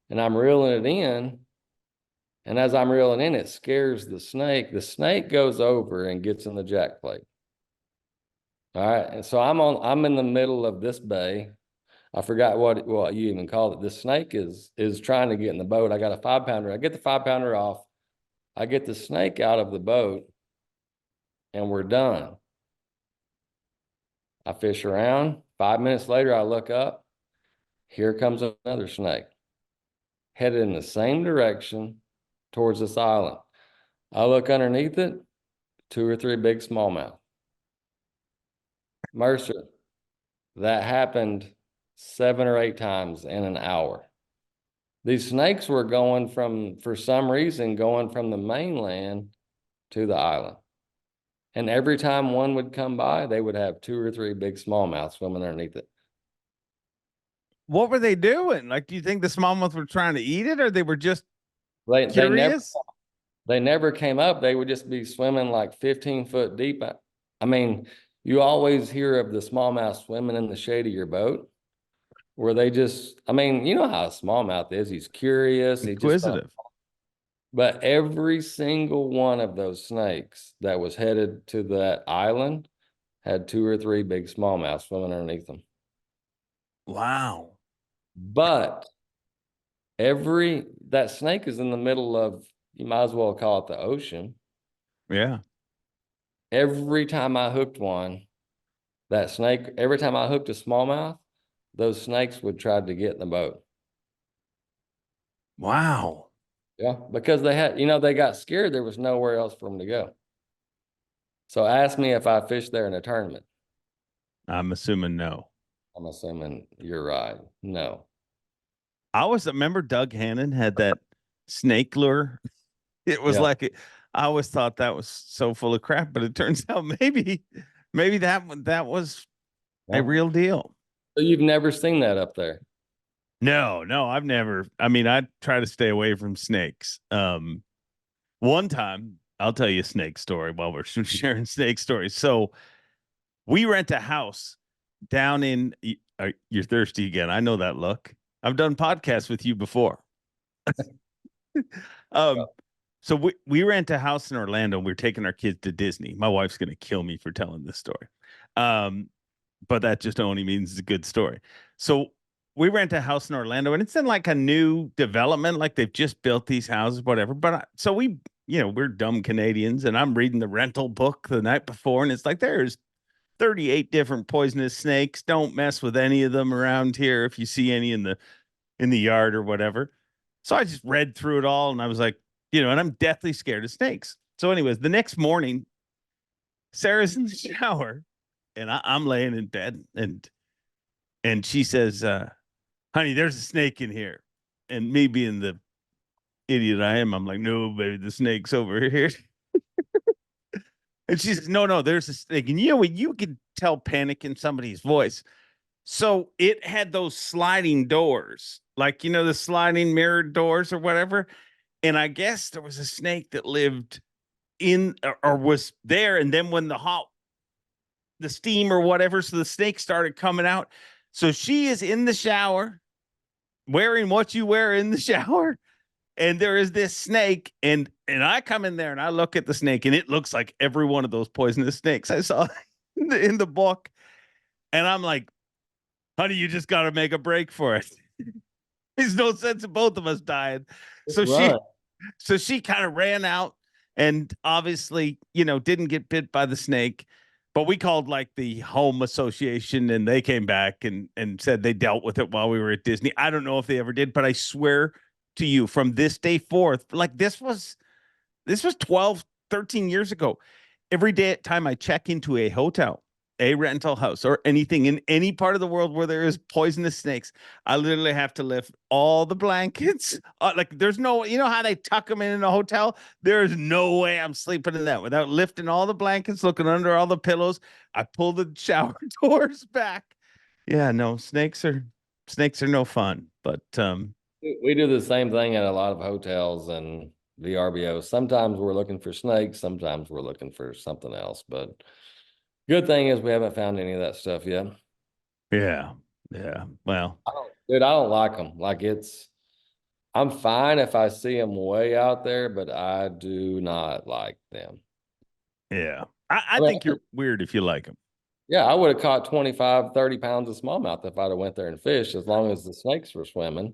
Speaker 3: and I'm reeling it in. And as I'm reeling in, it scares the snake. The snake goes over and gets in the jack plate. All right. And so I'm in the middle of this bay. I forgot what you even called it. This snake is trying to get in the boat. I got a 5-pounder. I get the 5-pounder off. I get the snake out of the boat, and we're done. I fish around. 5 minutes later, I look up. Here comes another snake, headed in the same direction towards this island. I look underneath it, 2 or 3 big smallmouth. Mercer, that happened 7 or 8 times in an hour. These snakes were for some reason, going from the mainland to the island. And every time one would come by, they would have 2 or 3 big smallmouth swimming underneath it.
Speaker 1: What were they doing? Like, do you think the smallmouth were trying to eat it, or they were just curious?
Speaker 3: They never came up. They would just be swimming like 15 foot deep. I mean, you always hear of the smallmouth swimming in the shade of your boat, where they just, I mean, you know how a smallmouth is. He's curious.
Speaker 1: Inquisitive.
Speaker 3: But every single one of those snakes that was headed to that island had 2 or 3 big smallmouth swimming underneath them.
Speaker 1: Wow.
Speaker 3: But that snake is in the middle of, you might as well call it the ocean.
Speaker 1: Yeah.
Speaker 3: Every time I hooked one, every time I hooked a smallmouth, those snakes would try to get in the boat.
Speaker 1: Wow.
Speaker 3: Yeah, because they got scared. There was nowhere else for them to go. So ask me if I fished there in a tournament.
Speaker 1: I'm assuming no.
Speaker 3: I'm assuming you're right. No.
Speaker 1: Remember Doug Hannon had that snake lure. It was I always thought that was so full of crap, but it turns out maybe that was a real deal.
Speaker 3: So you've never seen that up there?
Speaker 1: No, I've never. I mean, I try to stay away from snakes. One time, I'll tell you a snake story while we're sharing snake stories. So we rent a house down in, you're thirsty again. I know that look. I've done podcasts with you before. So we rent a house in Orlando. We're taking our kids to Disney. My wife's going to kill me for telling this story. But that just only means it's a good story. So we rent a house in Orlando, and it's in like a new development. Like they've just built these houses, whatever. But so we're dumb Canadians, and I'm reading the rental book the night before, and it's like, there's 38 different poisonous snakes. Don't mess with any of them around here. If you see any in the yard or whatever. So I just read through it all, and I was like, and I'm deathly scared of snakes. So anyways, the next morning, Sarah's in the shower, and I'm laying in bed, and she says, honey, there's a snake in here. And me being the idiot I am, I'm like, no, baby, the snake's over here. And she says, no, there's a snake. And you can tell panic in somebody's voice. So it had those sliding doors, like, the sliding mirrored doors or whatever. And I guess there was a snake that lived in or was there. And then when the steam or whatever, so the snake started coming out. So she is in the shower wearing what you wear in the shower. And there is this snake, and I come in there and I look at the snake, and it looks like every one of those poisonous snakes I saw in the book. And I'm like, honey, you just got to make a break for it. There's no sense in both of us dying. So she kind of ran out, and obviously, didn't get bit by the snake. But we called like the home association, and they came back and said they dealt with it while we were at Disney. I don't know if they ever did, but I swear to you, from this day forth, like this was 12, 13 years ago. Every day at time I check into a hotel, a rental house or anything in any part of the world where there is poisonous snakes, I literally have to lift all the blankets. Like there's no, you know how they tuck them in a hotel? There's no way I'm sleeping in that without lifting all the blankets, looking under all the pillows. I pull the shower doors back. Yeah, no, snakes are no fun, but
Speaker 3: We do the same thing at a lot of hotels and VRBOs. Sometimes we're looking for snakes, sometimes we're looking for something else. But good thing is we haven't found any of that stuff yet.
Speaker 1: yeah. Well,
Speaker 3: I don't like them. Like I'm fine if I see them way out there, but I do not like them.
Speaker 1: yeah. I
Speaker 3: mean,
Speaker 1: think you're weird if you like them.
Speaker 3: Yeah, I would have caught 25, 30 pounds of smallmouth if I'd have went there and fished, as long as the snakes were swimming.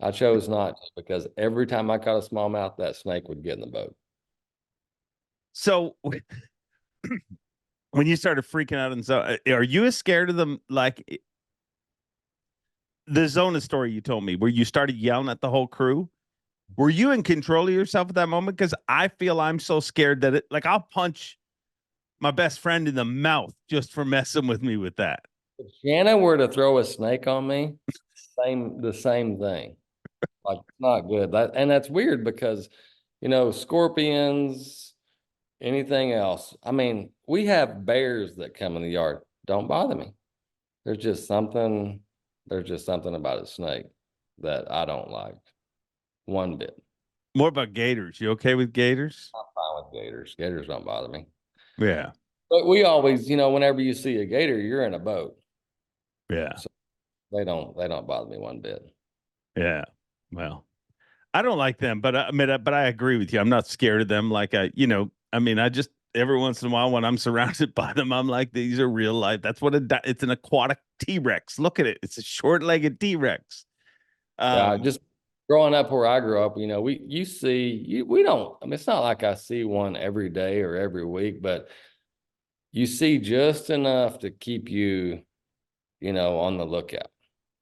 Speaker 3: I chose not to, because every time I caught a smallmouth, that snake would get in the boat.
Speaker 1: So when you started freaking out and so, are you as scared of them like the Zona story you told me where you started yelling at the whole crew? Were you in control of yourself at that moment? Because I feel I'm so scared that I'll punch my best friend in the mouth just for messing with me with that.
Speaker 3: If Shannon were to throw a snake on me, the same thing. Like, it's not good. And that's weird because, scorpions, anything else. I mean, we have bears that come in the yard. Don't bother me. There's just something about a snake that I don't like one bit.
Speaker 1: More about gators. You okay with gators?
Speaker 3: I'm fine with gators. Gators don't bother me.
Speaker 1: Yeah.
Speaker 3: But we always, whenever you see a gator, you're in a boat.
Speaker 1: Yeah.
Speaker 3: So they don't bother me one bit.
Speaker 1: Yeah. Well, I don't like them, but I agree with you. I'm not scared of them. Like I just every once in a while when I'm surrounded by them, I'm like, these are real life. That's what it's an aquatic T-Rex. Look at it. It's a short-legged T-Rex.
Speaker 3: Yeah, just growing up where I grew up, we don't, I mean, it's not like I see one every day or every week, but you see just enough to keep you, on the lookout.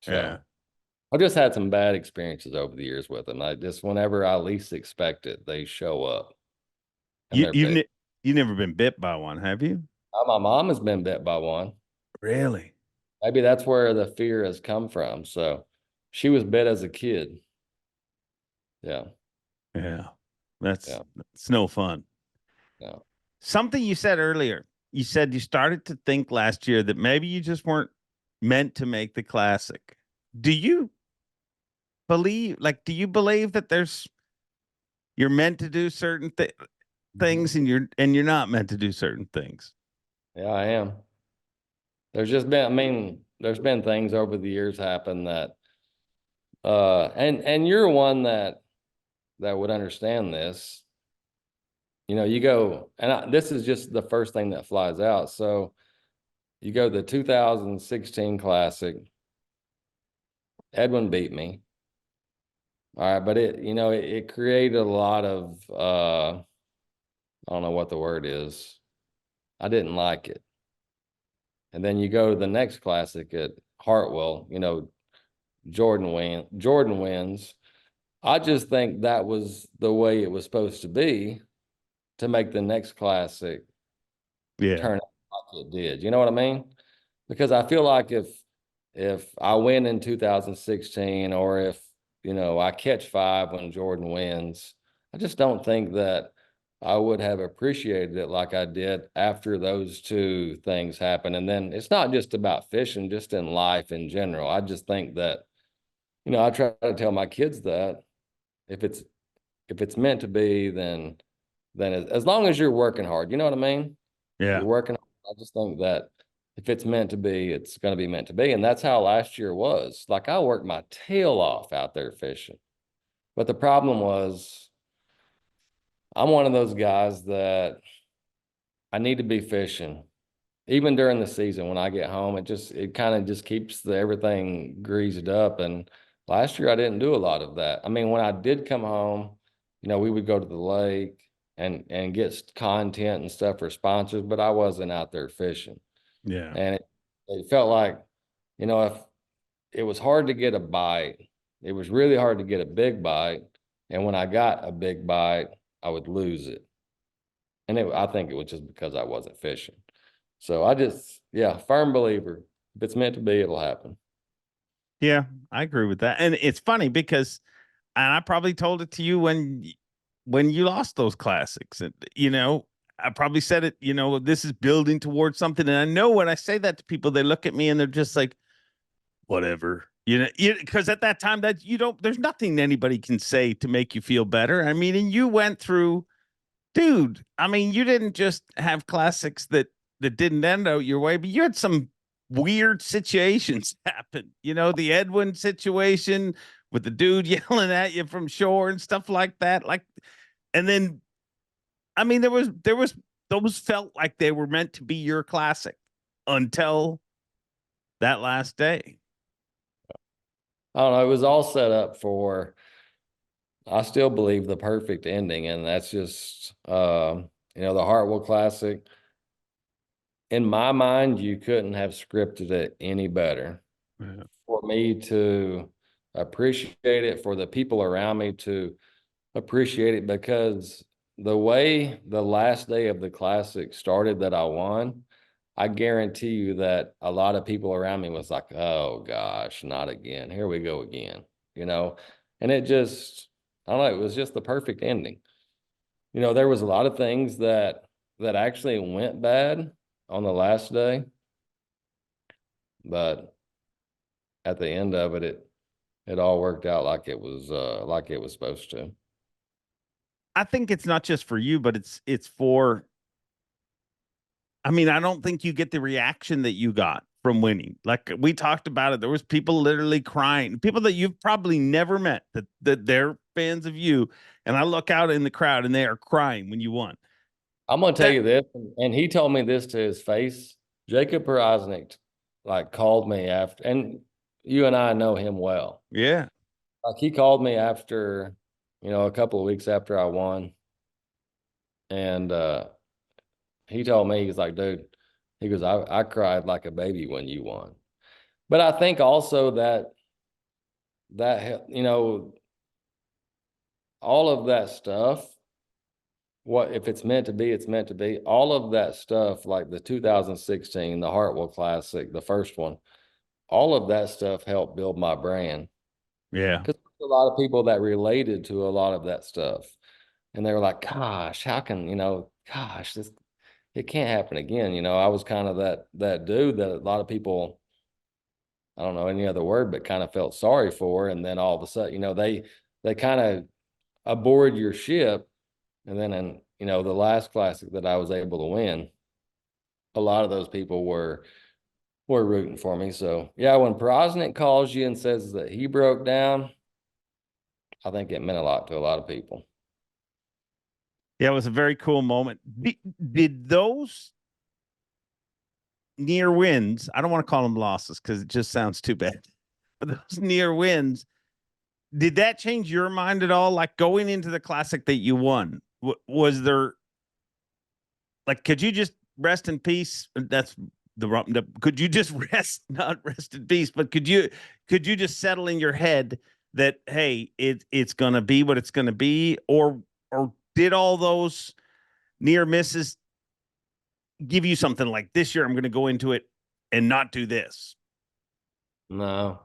Speaker 3: So
Speaker 1: yeah.
Speaker 3: I've just had some bad experiences over the years with them. Whenever I least expect it, they show up.
Speaker 1: You've never been bit by one, have you?
Speaker 3: My mom has been bit by one.
Speaker 1: Really?
Speaker 3: Maybe that's where the fear has come from. So she was bit as a kid. Yeah.
Speaker 1: Yeah. It's no fun.
Speaker 3: Yeah.
Speaker 1: Something you said earlier, you said you started to think last year that maybe you just weren't meant to make the classic. Do you believe that you're meant to do certain things and you're not meant to do certain things?
Speaker 3: Yeah, I am. There's been things over the years happen that, and you're one that would understand this. You go, and this is just the first thing that flies out. So you go to the 2016 Classic. Edwin beat me. All right, but it created a lot of, I don't know what the word is. I didn't like it. And then you go to the next Classic at Hartwell, Jordan wins. I just think that was the way it was supposed to be to make the next Classic turn out like it did. You know what I mean? Because I feel like if I win in 2016, or if, I catch 5 when Jordan wins, I just don't think that I would have appreciated it like I did after those two things happened. And then it's not just about fishing, just in life in general. I just think that, I try to tell my kids that if it's meant to be, then as long as you're working hard, you know what I mean?
Speaker 1: Yeah.
Speaker 3: You're working hard. I just think that if it's meant to be, it's going to be meant to be. And that's how last year was. Like, I worked my tail off out there fishing. But the problem was, I'm one of those guys that I need to be fishing. Even during the season, when I get home, it kind of just keeps everything greased up. And last year I didn't do a lot of that. I mean, when I did come home, we would go to the lake and get content and stuff for sponsors, but I wasn't out there fishing.
Speaker 1: Yeah.
Speaker 3: And it felt like, if it was hard to get a bite, it was really hard to get a big bite. And when I got a big bite, I would lose it. And I think it was just because I wasn't fishing. So firm believer. If it's meant to be, it'll happen.
Speaker 1: Yeah, I agree with that. And it's funny because, and I probably told it to you when you lost those classics, and I probably said it, this is building towards something. And I know when I say that to people, they look at me and they're just like, whatever, because at that time that there's nothing anybody can say to make you feel better. I mean, and you went through, dude, I mean, you didn't just have classics that didn't end out your way, but you had some weird situations happen. The Edwin situation with the dude yelling at you from shore and stuff like that. And then, I mean, there was those felt like they were meant to be your classic until that last day.
Speaker 3: I don't know. It was all set up for, I still believe, the perfect ending. And that's just, the Hartwell Classic. In my mind, you couldn't have scripted it any better.
Speaker 1: Yeah.
Speaker 3: For me to appreciate it, for the people around me to appreciate it, because the way the last day of the Classic started that I won, I guarantee you that a lot of people around me was like, oh gosh, not again. Here we go again, and it just, I don't know, it was just the perfect ending. There was a lot of things that actually went bad on the last day, but at the end of it, it all worked out like it was supposed to.
Speaker 1: I think it's not just for you, but it's for, I mean, I don't think you get the reaction that you got from winning. Like we talked about it. There was people literally crying, people that you've probably never met, that they're fans of you. And I look out in the crowd and they are crying when you won.
Speaker 3: I'm going to tell you this, and he told me this to his face. Jacob Perosnik called me after, and you and I know him well.
Speaker 1: Yeah.
Speaker 3: He called me after, a couple of weeks after I won. And he told me, he's like, dude, he goes, I cried like a baby when you won. But I think also that all of that stuff, what if it's meant to be, it's meant to be. All of that stuff, like the 2016, the Hartwell Classic, the first one, all of that stuff helped build my brand.
Speaker 1: Yeah.
Speaker 3: Because a lot of people that related to a lot of that stuff. And they were like, gosh, how can, this, it can't happen again. I was kind of that dude that a lot of people, I don't know any other word, but kind of felt sorry for. And then all of a sudden, they kind of aboard your ship. And then in, the last Classic that I was able to win, a lot of those people were rooting for me. So yeah, when Perosnik calls you and says that he broke down, I think it meant a lot to a lot of people.
Speaker 1: Yeah, it was a very cool moment. Did those near wins, I don't want to call them losses because it just sounds too bad, but those near wins, did that change your mind at all? Like going into the Classic that you won, was there, like, could you just rest in peace? That's could you just not rest in peace, but could you just settle in your head that, hey, it's going to be what it's going to be? Or did all those near misses give you something like, this year I'm going to go into it and not do this?
Speaker 3: No,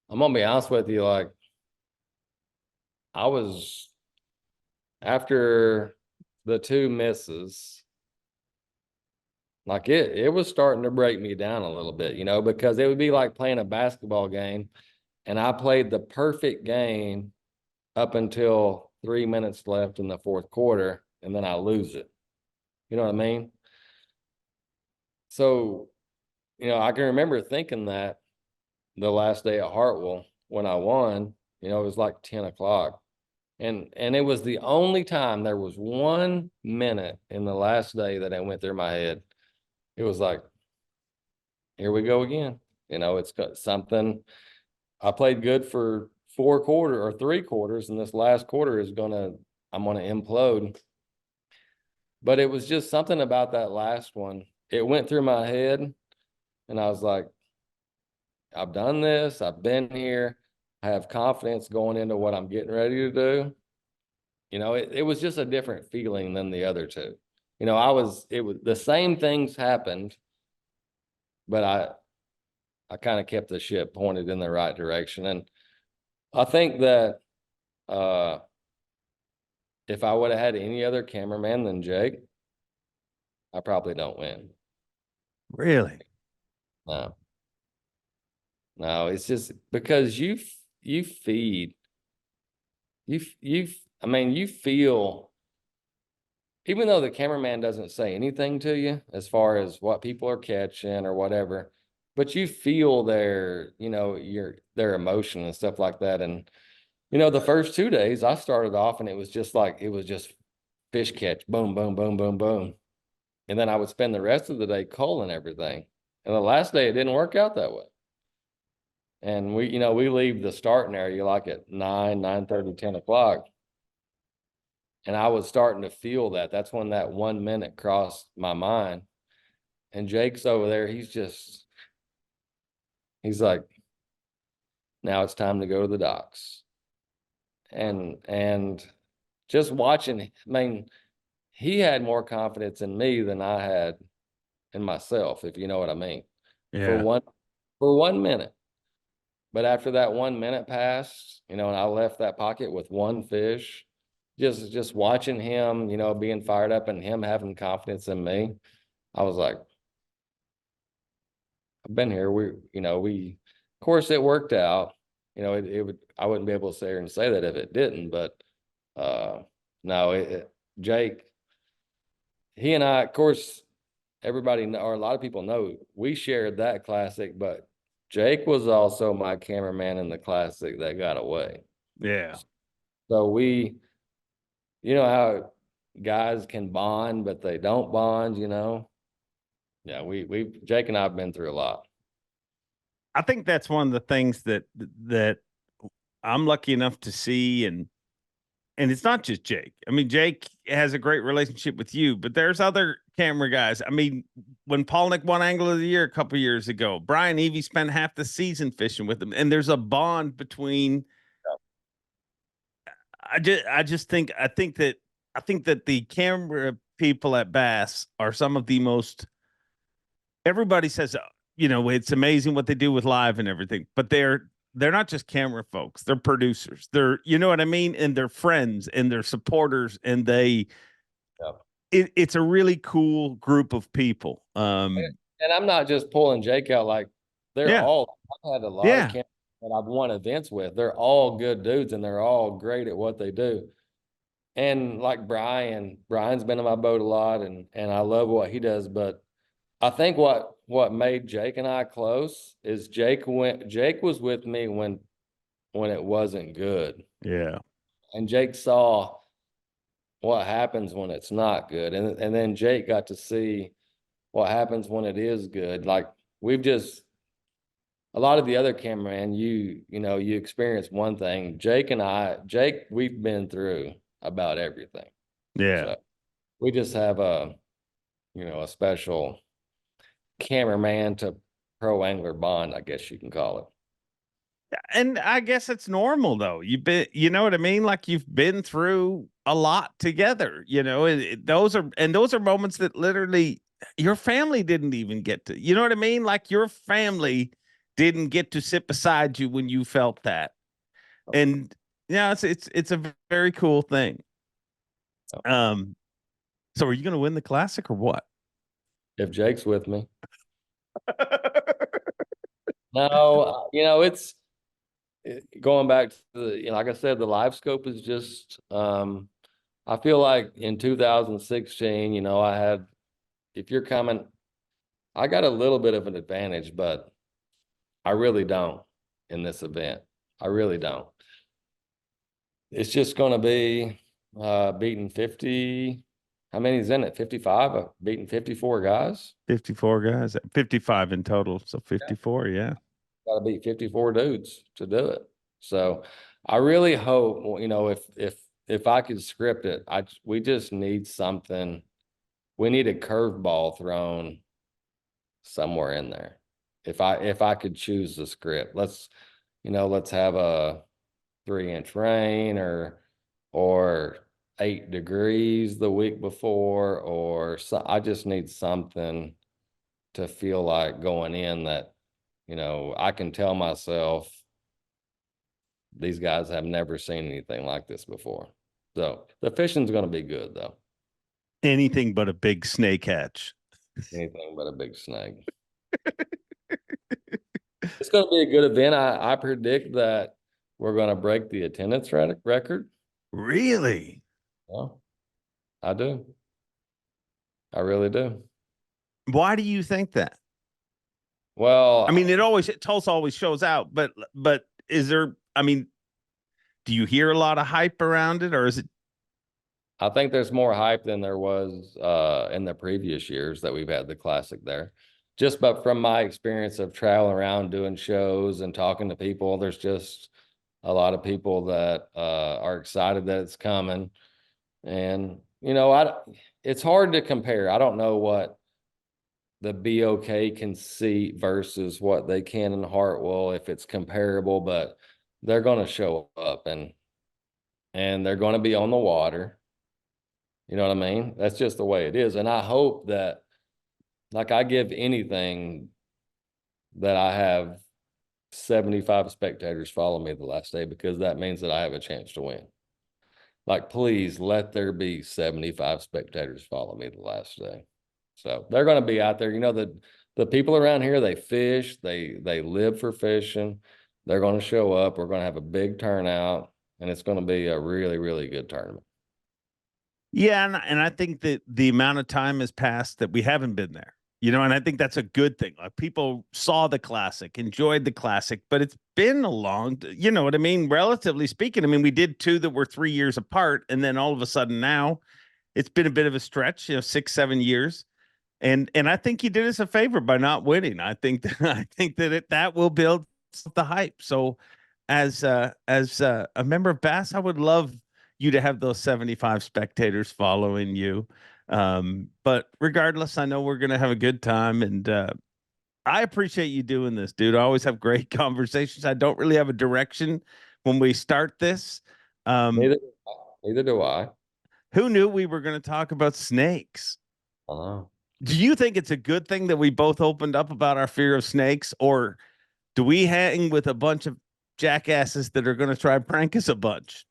Speaker 3: I'm going to be honest with you. Like, I was, after the two misses, like it was starting to break me down a little bit, because it would be like playing a basketball game, and I played the perfect game up until 3 minutes left in the fourth quarter, and then I lose it. You know what I mean? So, I can remember thinking that the last day at Hartwell when I won, it was like 10 o'clock. And it was the only time there was 1 minute in the last day that it went through my head. It was like, here we go again. It's got something. I played good for 3 quarters, and this last quarter I'm going to implode. But it was just something about that last one. It went through my head, and I was like, I've done this. I've been here. I have confidence going into what I'm getting ready to do. It was just a different feeling than the other two. you know, it was the same things happened, but I kind of kept the ship pointed in the right direction. And I think that if I would have had any other cameraman than Jake, I probably don't win.
Speaker 1: Really?
Speaker 3: No, no, it's just because you feed, I mean, you feel, even though the cameraman doesn't say anything to you as far as what people are catching or whatever, but you feel their, you know, their emotion and stuff like that. And, you know, the first 2 days I started off and it was just fish catch, boom, boom, boom, boom, boom. And then I would spend the rest of the day culling everything. And the last day it didn't work out that way. And we, you know, we leave the starting area like at 9:30, 10 o'clock. And I was starting to feel that. That's when that 1 minute crossed my mind. And Jake's over there. He's like, now it's time to go to the docks. And just watching, I mean, he had more confidence in me than I had in myself, if you know what I mean.
Speaker 1: Yeah.
Speaker 3: For 1 minute. But after that 1 minute passed, you know, and I left that pocket with one fish, just watching him, you know, being fired up and him having confidence in me, I was like, I've been here. Of course it worked out. You know, I wouldn't be able to sit here and say that if it didn't, but no, Jake, he and I, of course, everybody know, or a lot of people know, we shared that classic, but Jake was also my cameraman in the classic that got away.
Speaker 1: Yeah.
Speaker 3: So you know how guys can bond, but they don't bond, you know? Yeah, Jake and I have been through a lot.
Speaker 1: I think that's one of the things that I'm lucky enough to see, and it's not just Jake. I mean, Jake has a great relationship with you, but there's other camera guys. I mean, when Polnick won Angler of the Year a couple years ago, Brian Evie spent half the season fishing with him, and there's a bond between. I think that the camera people at Bass are some of the most. Everybody says, you know, it's amazing what they do with live and everything, but they're not just camera folks. They're producers. They're, you know what I mean? And they're friends and they're supporters, and it's a really cool group of people.
Speaker 3: And I'm not just pulling Jake out, like I've had a lot of cameras that I've won events with. They're all good dudes and they're all great at what they do. And like Brian's been in my boat a lot and I love what he does, but I think what made Jake and I close is Jake was with me when it wasn't good.
Speaker 1: Yeah.
Speaker 3: And Jake saw what happens when it's not good. And then Jake got to see what happens when it is good. Like a lot of the other cameramen, you experience one thing. Jake, we've been through about everything.
Speaker 1: Yeah.
Speaker 3: So we just have a special cameraman to pro angler bond, I guess you can call it.
Speaker 1: And I guess it's normal though. You know what I mean? Like you've been through a lot together, you know, those are moments that literally your family didn't even get to, you know what I mean? Like your family didn't get to sit beside you when you felt that. And yeah, it's a very cool thing. So are you going to win the classic or what?
Speaker 3: If Jake's with me. No, it's going back to like I said, the live scope is just, I feel like in 2016, if you're coming, I got a little bit of an advantage, but I really don't in this event. I really don't. It's just going to be beating 50. How many's in it? 55? Beating 54 guys?
Speaker 1: 54 guys, 55 in total. So 54, yeah.
Speaker 3: Got to beat 54 dudes to do it. So I really hope, if I could script it, we just need something. We need a curveball thrown somewhere in there. If I could choose the script, let's have a 3-inch rain or 8 degrees the week before, or so, I just need something to feel like going in that, I can tell myself these guys have never seen anything like this before. So the fishing's going to be good though.
Speaker 1: Anything but a big snake hatch.
Speaker 3: Anything but a big snake. It's going to be a good event. I predict that we're going to break the attendance record.
Speaker 1: Really?
Speaker 3: Well, I do. I really do.
Speaker 1: Why do you think that?
Speaker 3: Well,
Speaker 1: I mean, Tulsa always shows out, but is there, I mean, do you hear a lot of hype around it, or is it?
Speaker 3: I think there's more hype than there was in the previous years that we've had the classic there. Just but from my experience of traveling around doing shows and talking to people, there's just a lot of people that are excited that it's coming. And, it's hard to compare. I don't know what the BOK can see versus what they can in Hartwell, if it's comparable, but they're going to show up and they're going to be on the water. You know what I mean? That's just the way it is. And I hope that, like, I give anything that I have 75 spectators follow me the last day, because that means that I have a chance to win. Like, please let there be 75 spectators follow me the last day. So they're going to be out there. The people around here, they fish, they live for fishing. They're going to show up. We're going to have a big turnout, and it's going to be a really, really good tournament.
Speaker 1: Yeah, and I think that the amount of time has passed that we haven't been there, and I think that's a good thing. Like, people saw the classic, enjoyed the classic, but it's been a long, you know what I mean? Relatively speaking, I mean, we did 2 that were 3 years apart, and then all of a sudden now it's been a bit of a stretch, 6-7 years. And I think you did us a favor by not winning. I think that will build the hype. So as a member of Bass, I would love you to have those 75 spectators following you. But regardless, I know we're going to have a good time, and I appreciate you doing this, dude. I always have great conversations. I don't really have a direction when we start this.
Speaker 3: Neither do I.
Speaker 1: Who knew we were going to talk about snakes?
Speaker 3: I know.
Speaker 1: Do you think it's a good thing that we both opened up about our fear of snakes, or do we hang with a bunch of jackasses that are going to try and prank us a bunch?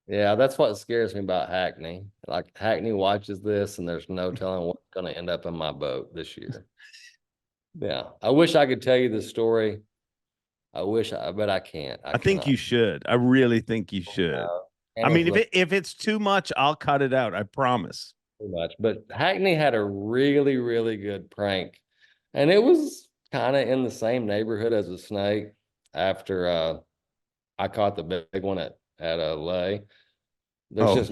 Speaker 3: Yeah, that's what scares me about Hackney. Like, Hackney watches this, and there's no telling what's going to end up in my boat this year. Yeah, I wish I could tell you the story. But I can't.
Speaker 1: I think you should. I really think you should. I mean, if it's too much, I'll cut it out. I promise.
Speaker 3: Too much. But Hackney had a really, really good prank, and it was kind of in the same neighborhood as a snake. After I caught the big one at a lay, there's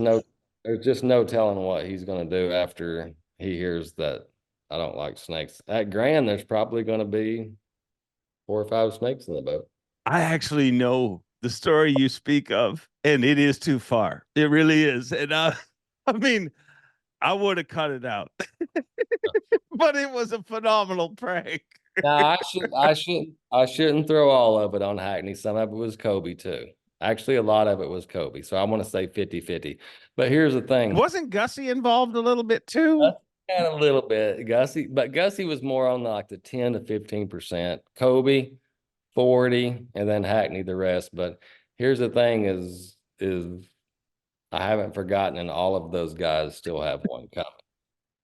Speaker 3: just no telling what he's going to do after he hears that I don't like snakes. At Grand, there's probably going to be 4 or 5 snakes in the boat.
Speaker 1: I actually know the story you speak of, and it is too far. It really is. And I mean, I would have cut it out, but it was a phenomenal prank.
Speaker 3: No, I shouldn't throw all of it on Hackney. Some of it was Kobe too. Actually, a lot of it was Kobe. So I want to say 50-50. But here's the thing.
Speaker 1: Wasn't Gussie involved a little bit too?
Speaker 3: And a little bit, Gussie was more on like the 10 to 15%. Kobe 40, and then Hackney the rest. But here's the thing: is I haven't forgotten, and all of those guys still have one coming.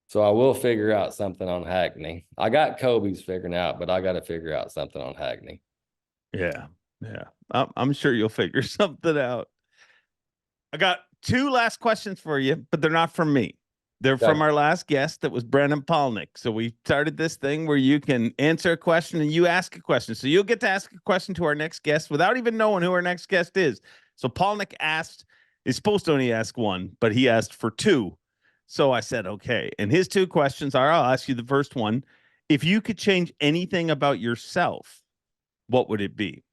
Speaker 3: So I will figure out something on Hackney. I got Kobe's figuring out, but I got to figure out something on Hackney.
Speaker 1: Yeah. I'm sure you'll figure something out. I got 2 last questions for you, but they're not from me. They're from our last guest. That was Brennan Palnick. So we started this thing where you can answer a question and you ask a question. So you'll get to ask a question to our next guest without even knowing who our next guest is. So Palnick is supposed to only ask 1, but he asked for 2. So I said, okay. And his 2 questions are, I'll ask you the first one. If you could change anything about yourself, what would it be?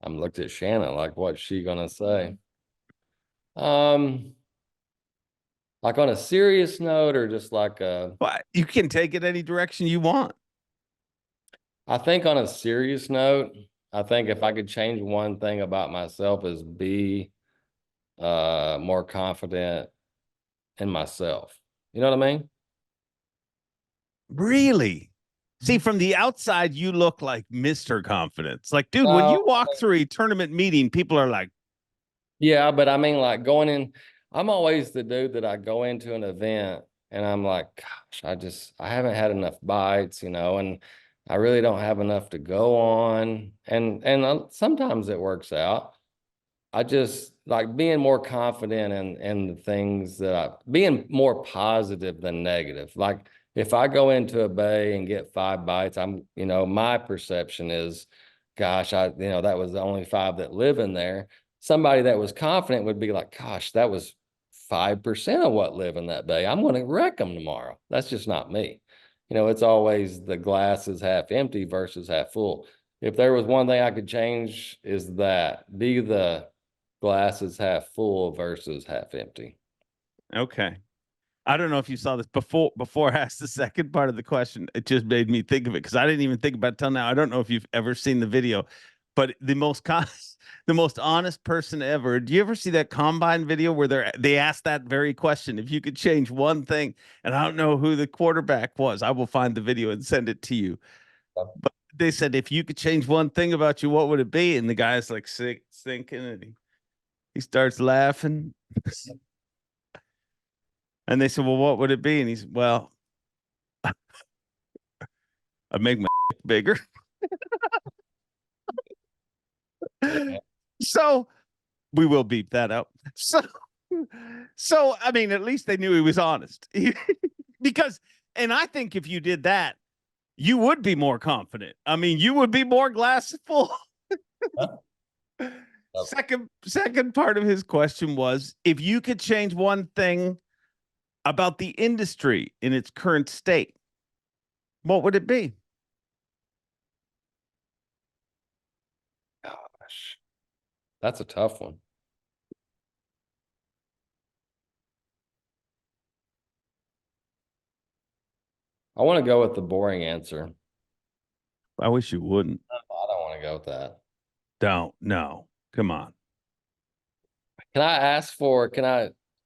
Speaker 3: I'm looked at Shannon like, what's she gonna say? Like on a serious note, or just like
Speaker 1: Well, you can take it any direction you want.
Speaker 3: I think on a serious note, I think if I could change one thing about myself is be more confident in myself. You know what I mean?
Speaker 1: Really? See, from the outside, you look like Mr. Confidence. Like, dude, when
Speaker 3: No,
Speaker 1: you walk through a tournament meeting, people are like,
Speaker 3: yeah, but I mean, like going in, I'm always the dude that I go into an event and I'm like, gosh, I haven't had enough bites, you know, and I really don't have enough to go on. And sometimes it works out. I just like being more confident in the things that being more positive than negative. Like if I go into a bay and get 5 bites, my perception is, gosh, that was the only 5 that live in there. Somebody that was confident would be like, gosh, that was 5% of what live in that bay. I'm going to wreck them tomorrow. That's just not me. It's always the glass is half empty versus half full. If there was one thing I could change is that be the glass is half full versus half empty.
Speaker 1: okay. I don't know if you saw this before I asked the second part of the question. It just made me think of it because I didn't even think about it till now. I don't know if you've ever seen the video, but the most honest person ever. Do you ever see that combine video where they asked that very question? If you could change one thing, and I don't know who the quarterback was, I will find the video and send it to you. But they said, if you could change one thing about you, what would it be? And the guy's like thinking, and he starts laughing. And they said, well, what would it be? And he's, well, I'd make my bigger. So we will beep that out. So I mean, at least they knew he was honest. Because, and I think if you did that, you would be more confident. I mean, you would be more glass full. Second part of his question was, if you could change one thing about the industry in its current state, what would it be?
Speaker 3: Gosh, that's a tough one. I want to go with the boring answer.
Speaker 1: I wish you wouldn't.
Speaker 3: I don't want to go with that.
Speaker 1: Don't. No. Come on.
Speaker 3: Can I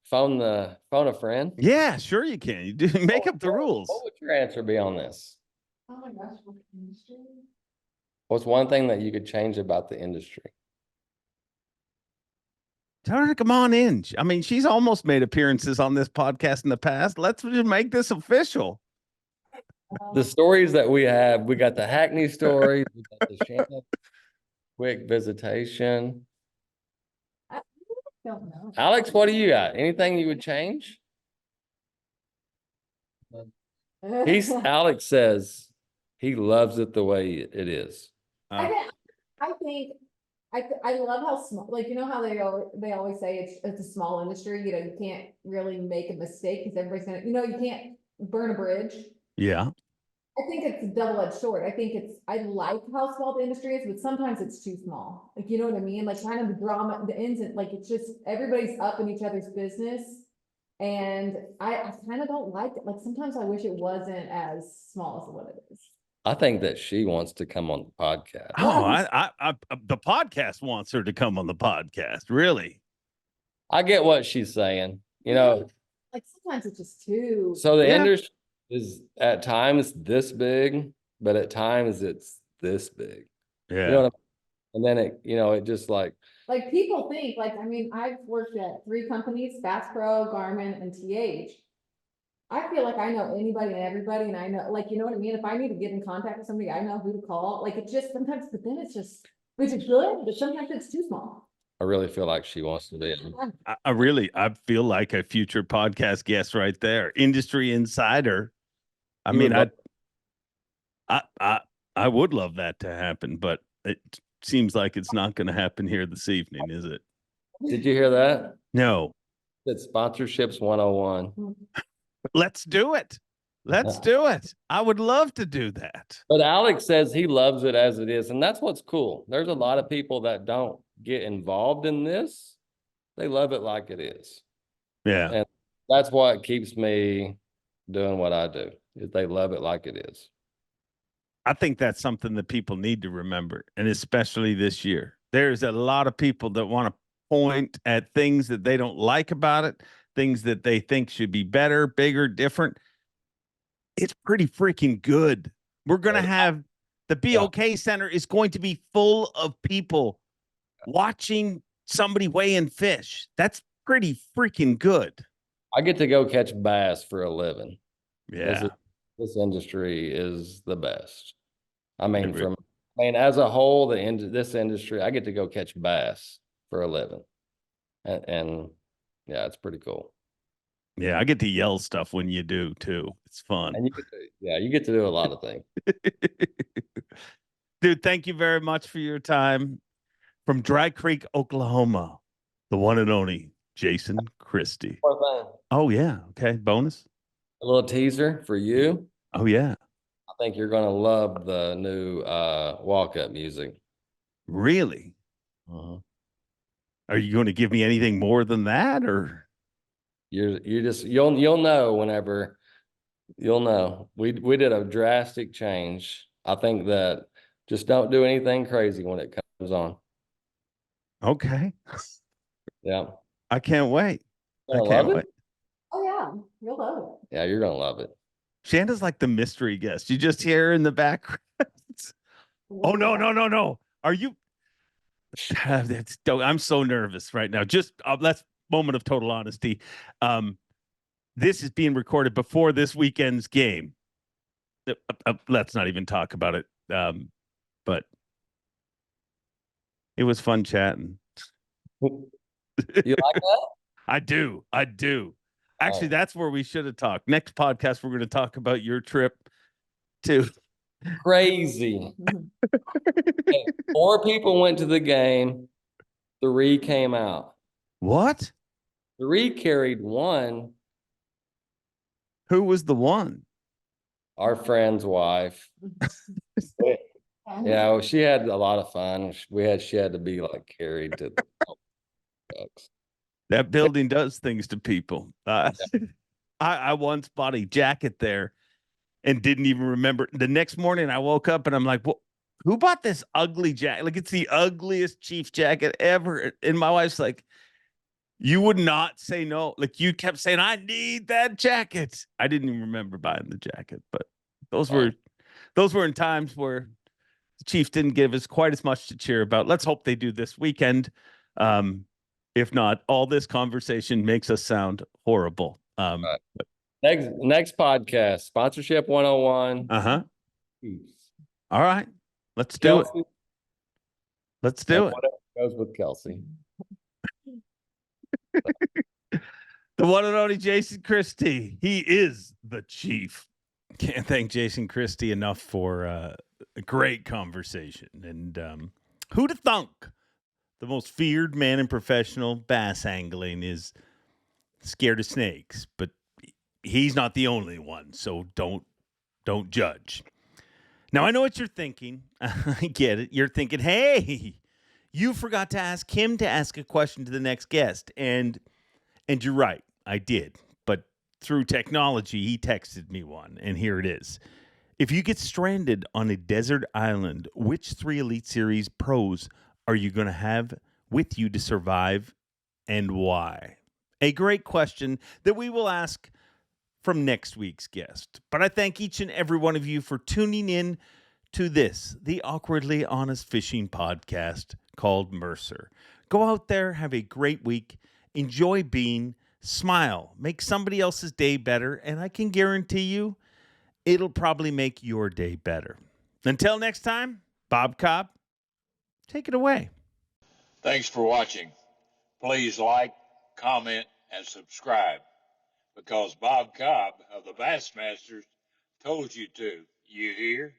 Speaker 3: phone a friend?
Speaker 1: Yeah, sure you can. You do make up the rules.
Speaker 3: What would your answer be on this?
Speaker 4: Oh my gosh, what industry?
Speaker 3: What's one thing that you could change about the industry?
Speaker 1: Tell her to come on in. I mean, she's almost made appearances on this podcast in the past. Let's just make this official.
Speaker 3: The stories that we have, we got the Hackney story, we got the Shannon quick visitation.
Speaker 4: I don't know.
Speaker 3: Alex, what do you got? Anything you would change? Alex says he loves it the way it is.
Speaker 4: I think I love how small, like, you know how they always say it's a small industry, you can't really make a mistake because everybody's gonna, you can't burn a bridge.
Speaker 1: Yeah.
Speaker 4: I think it's a double-edged sword. I like how small the industry is, but sometimes it's too small. Like, you know what I mean? Like kind of the drama, the ins and like, it's just, everybody's up in each other's business. And I kind of don't like it. Like, sometimes I wish it wasn't as small as what it is.
Speaker 3: I think that she wants to come on the podcast.
Speaker 1: Oh, I the podcast wants her to come on the podcast. Really?
Speaker 3: I get what she's saying. Like
Speaker 4: sometimes it's just too.
Speaker 3: So the industry is at times this big, but at times it's this big.
Speaker 1: Yeah.
Speaker 3: You know what I mean? And then it just like
Speaker 4: people think I've worked at 3 companies, Bass Pro, Garmin, and TH. I feel like I know anybody and everybody, and I know, you know what I mean? If I need to get in contact with somebody, I know who to call. It just sometimes, but then it's just, which is good, but sometimes it's too small.
Speaker 3: I really feel like she wants to be.
Speaker 1: I feel like a future podcast guest right there. Industry insider. I mean, I would love that to happen, but it seems like it's not going to happen here this evening, is it?
Speaker 3: Did you hear that?
Speaker 1: No.
Speaker 3: It's sponsorships 101.
Speaker 1: Let's do it. Let's do it. I would love to do that.
Speaker 3: But Alex says he loves it as it is, and that's what's cool. There's a lot of people that don't get involved in this. They love it like it is.
Speaker 1: Yeah.
Speaker 3: And that's what keeps me doing what I do, is they love it like it is.
Speaker 1: I think that's something that people need to remember, and especially this year. There's a lot of people that want to point at things that they don't like about it, things that they think should be better, bigger, different. It's pretty freaking good. We're going to have the BOK Center is going to be full of people watching somebody weigh in fish. That's pretty freaking good.
Speaker 3: I get to go catch bass for a living.
Speaker 1: Yeah.
Speaker 3: This industry is the best. I mean, as a whole, this industry, I get to go catch bass for a living. And yeah, it's pretty cool.
Speaker 1: Yeah, I get to yell stuff when you do too. It's fun.
Speaker 3: And you get to do a lot of things.
Speaker 1: Dude, thank you very much for your time. From Dry Creek, Oklahoma, the one and only Jason Christie. Oh, yeah. Okay. Bonus.
Speaker 3: A little teaser for you.
Speaker 1: Oh, yeah.
Speaker 3: I think you're going to love the new walk-up music.
Speaker 1: Really?
Speaker 3: Uh-huh.
Speaker 1: Are you going to give me anything more than that, or?
Speaker 3: You'll know whenever you'll know. We did a drastic change. I think that just don't do anything crazy when it comes on.
Speaker 1: Okay.
Speaker 3: Yeah.
Speaker 1: I can't wait. I
Speaker 3: Gonna
Speaker 1: can't
Speaker 3: love
Speaker 1: wait.
Speaker 3: it?
Speaker 4: Oh, yeah, you'll love it.
Speaker 3: Yeah, you're gonna love it.
Speaker 1: Shanda's like the mystery guest. You just hear her in the background. Oh, no. Are you? I'm so nervous right now. Just let's moment of total honesty. This is being recorded before this weekend's game. Let's not even talk about it. But it was fun chatting.
Speaker 3: You like that?
Speaker 1: I do. Actually, that's where we should have talked. Next podcast, we're going to talk about your trip to.
Speaker 3: Crazy. Hey, 4 people went to the game. 3 came out.
Speaker 1: What?
Speaker 3: 3 carried 1.
Speaker 1: Who was the one?
Speaker 3: Our friend's wife. Yeah, well, she had a lot of fun. She had to be like carried to the ducks.
Speaker 1: That building does things to people. I once bought a jacket there and didn't even remember. The next morning I woke up and I'm like, well, who bought this ugly jacket? Like, it's the ugliest Chiefs jacket ever. And my wife's like, you would not say no. Like, you kept saying, I need that jacket. I didn't even remember buying the jacket, but those were in times where the Chiefs didn't give us quite as much to cheer about. Let's hope they do this weekend. If not, all this conversation makes us sound horrible.
Speaker 3: Right. Next podcast, Sponsorship 101.
Speaker 1: Uh-huh. All right. Let's do it. Let's do it.
Speaker 3: Whatever goes with Kelsey.
Speaker 1: The one and only Jason Christie. He is the Chief. Can't thank Jason Christie enough for a great conversation. And who'd have thunk the most feared man in professional bass angling is scared of snakes, but he's not the only one. So don't judge. Now, I know what you're thinking. I get it. You're thinking, hey, you forgot to ask him to ask a question to the next guest. And you're right. I did. But through technology, he texted me one, and here it is. If you get stranded on a desert island, which 3 Elite Series pros are you going to have with you to survive, and why? A great question that we will ask from next week's guest. But I thank each and every one of you for tuning in to this, the Awkwardly Honest Fishing Podcast called Mercer. Go out there, have a great week, enjoy being, smile, make somebody else's day better, and I can guarantee you it'll probably make your day better. Until next time, Bob Cobb, take it away.
Speaker 2: Thanks for watching. Please like, comment, and subscribe, because Bob Cobb of the Bassmasters told you to. You hear?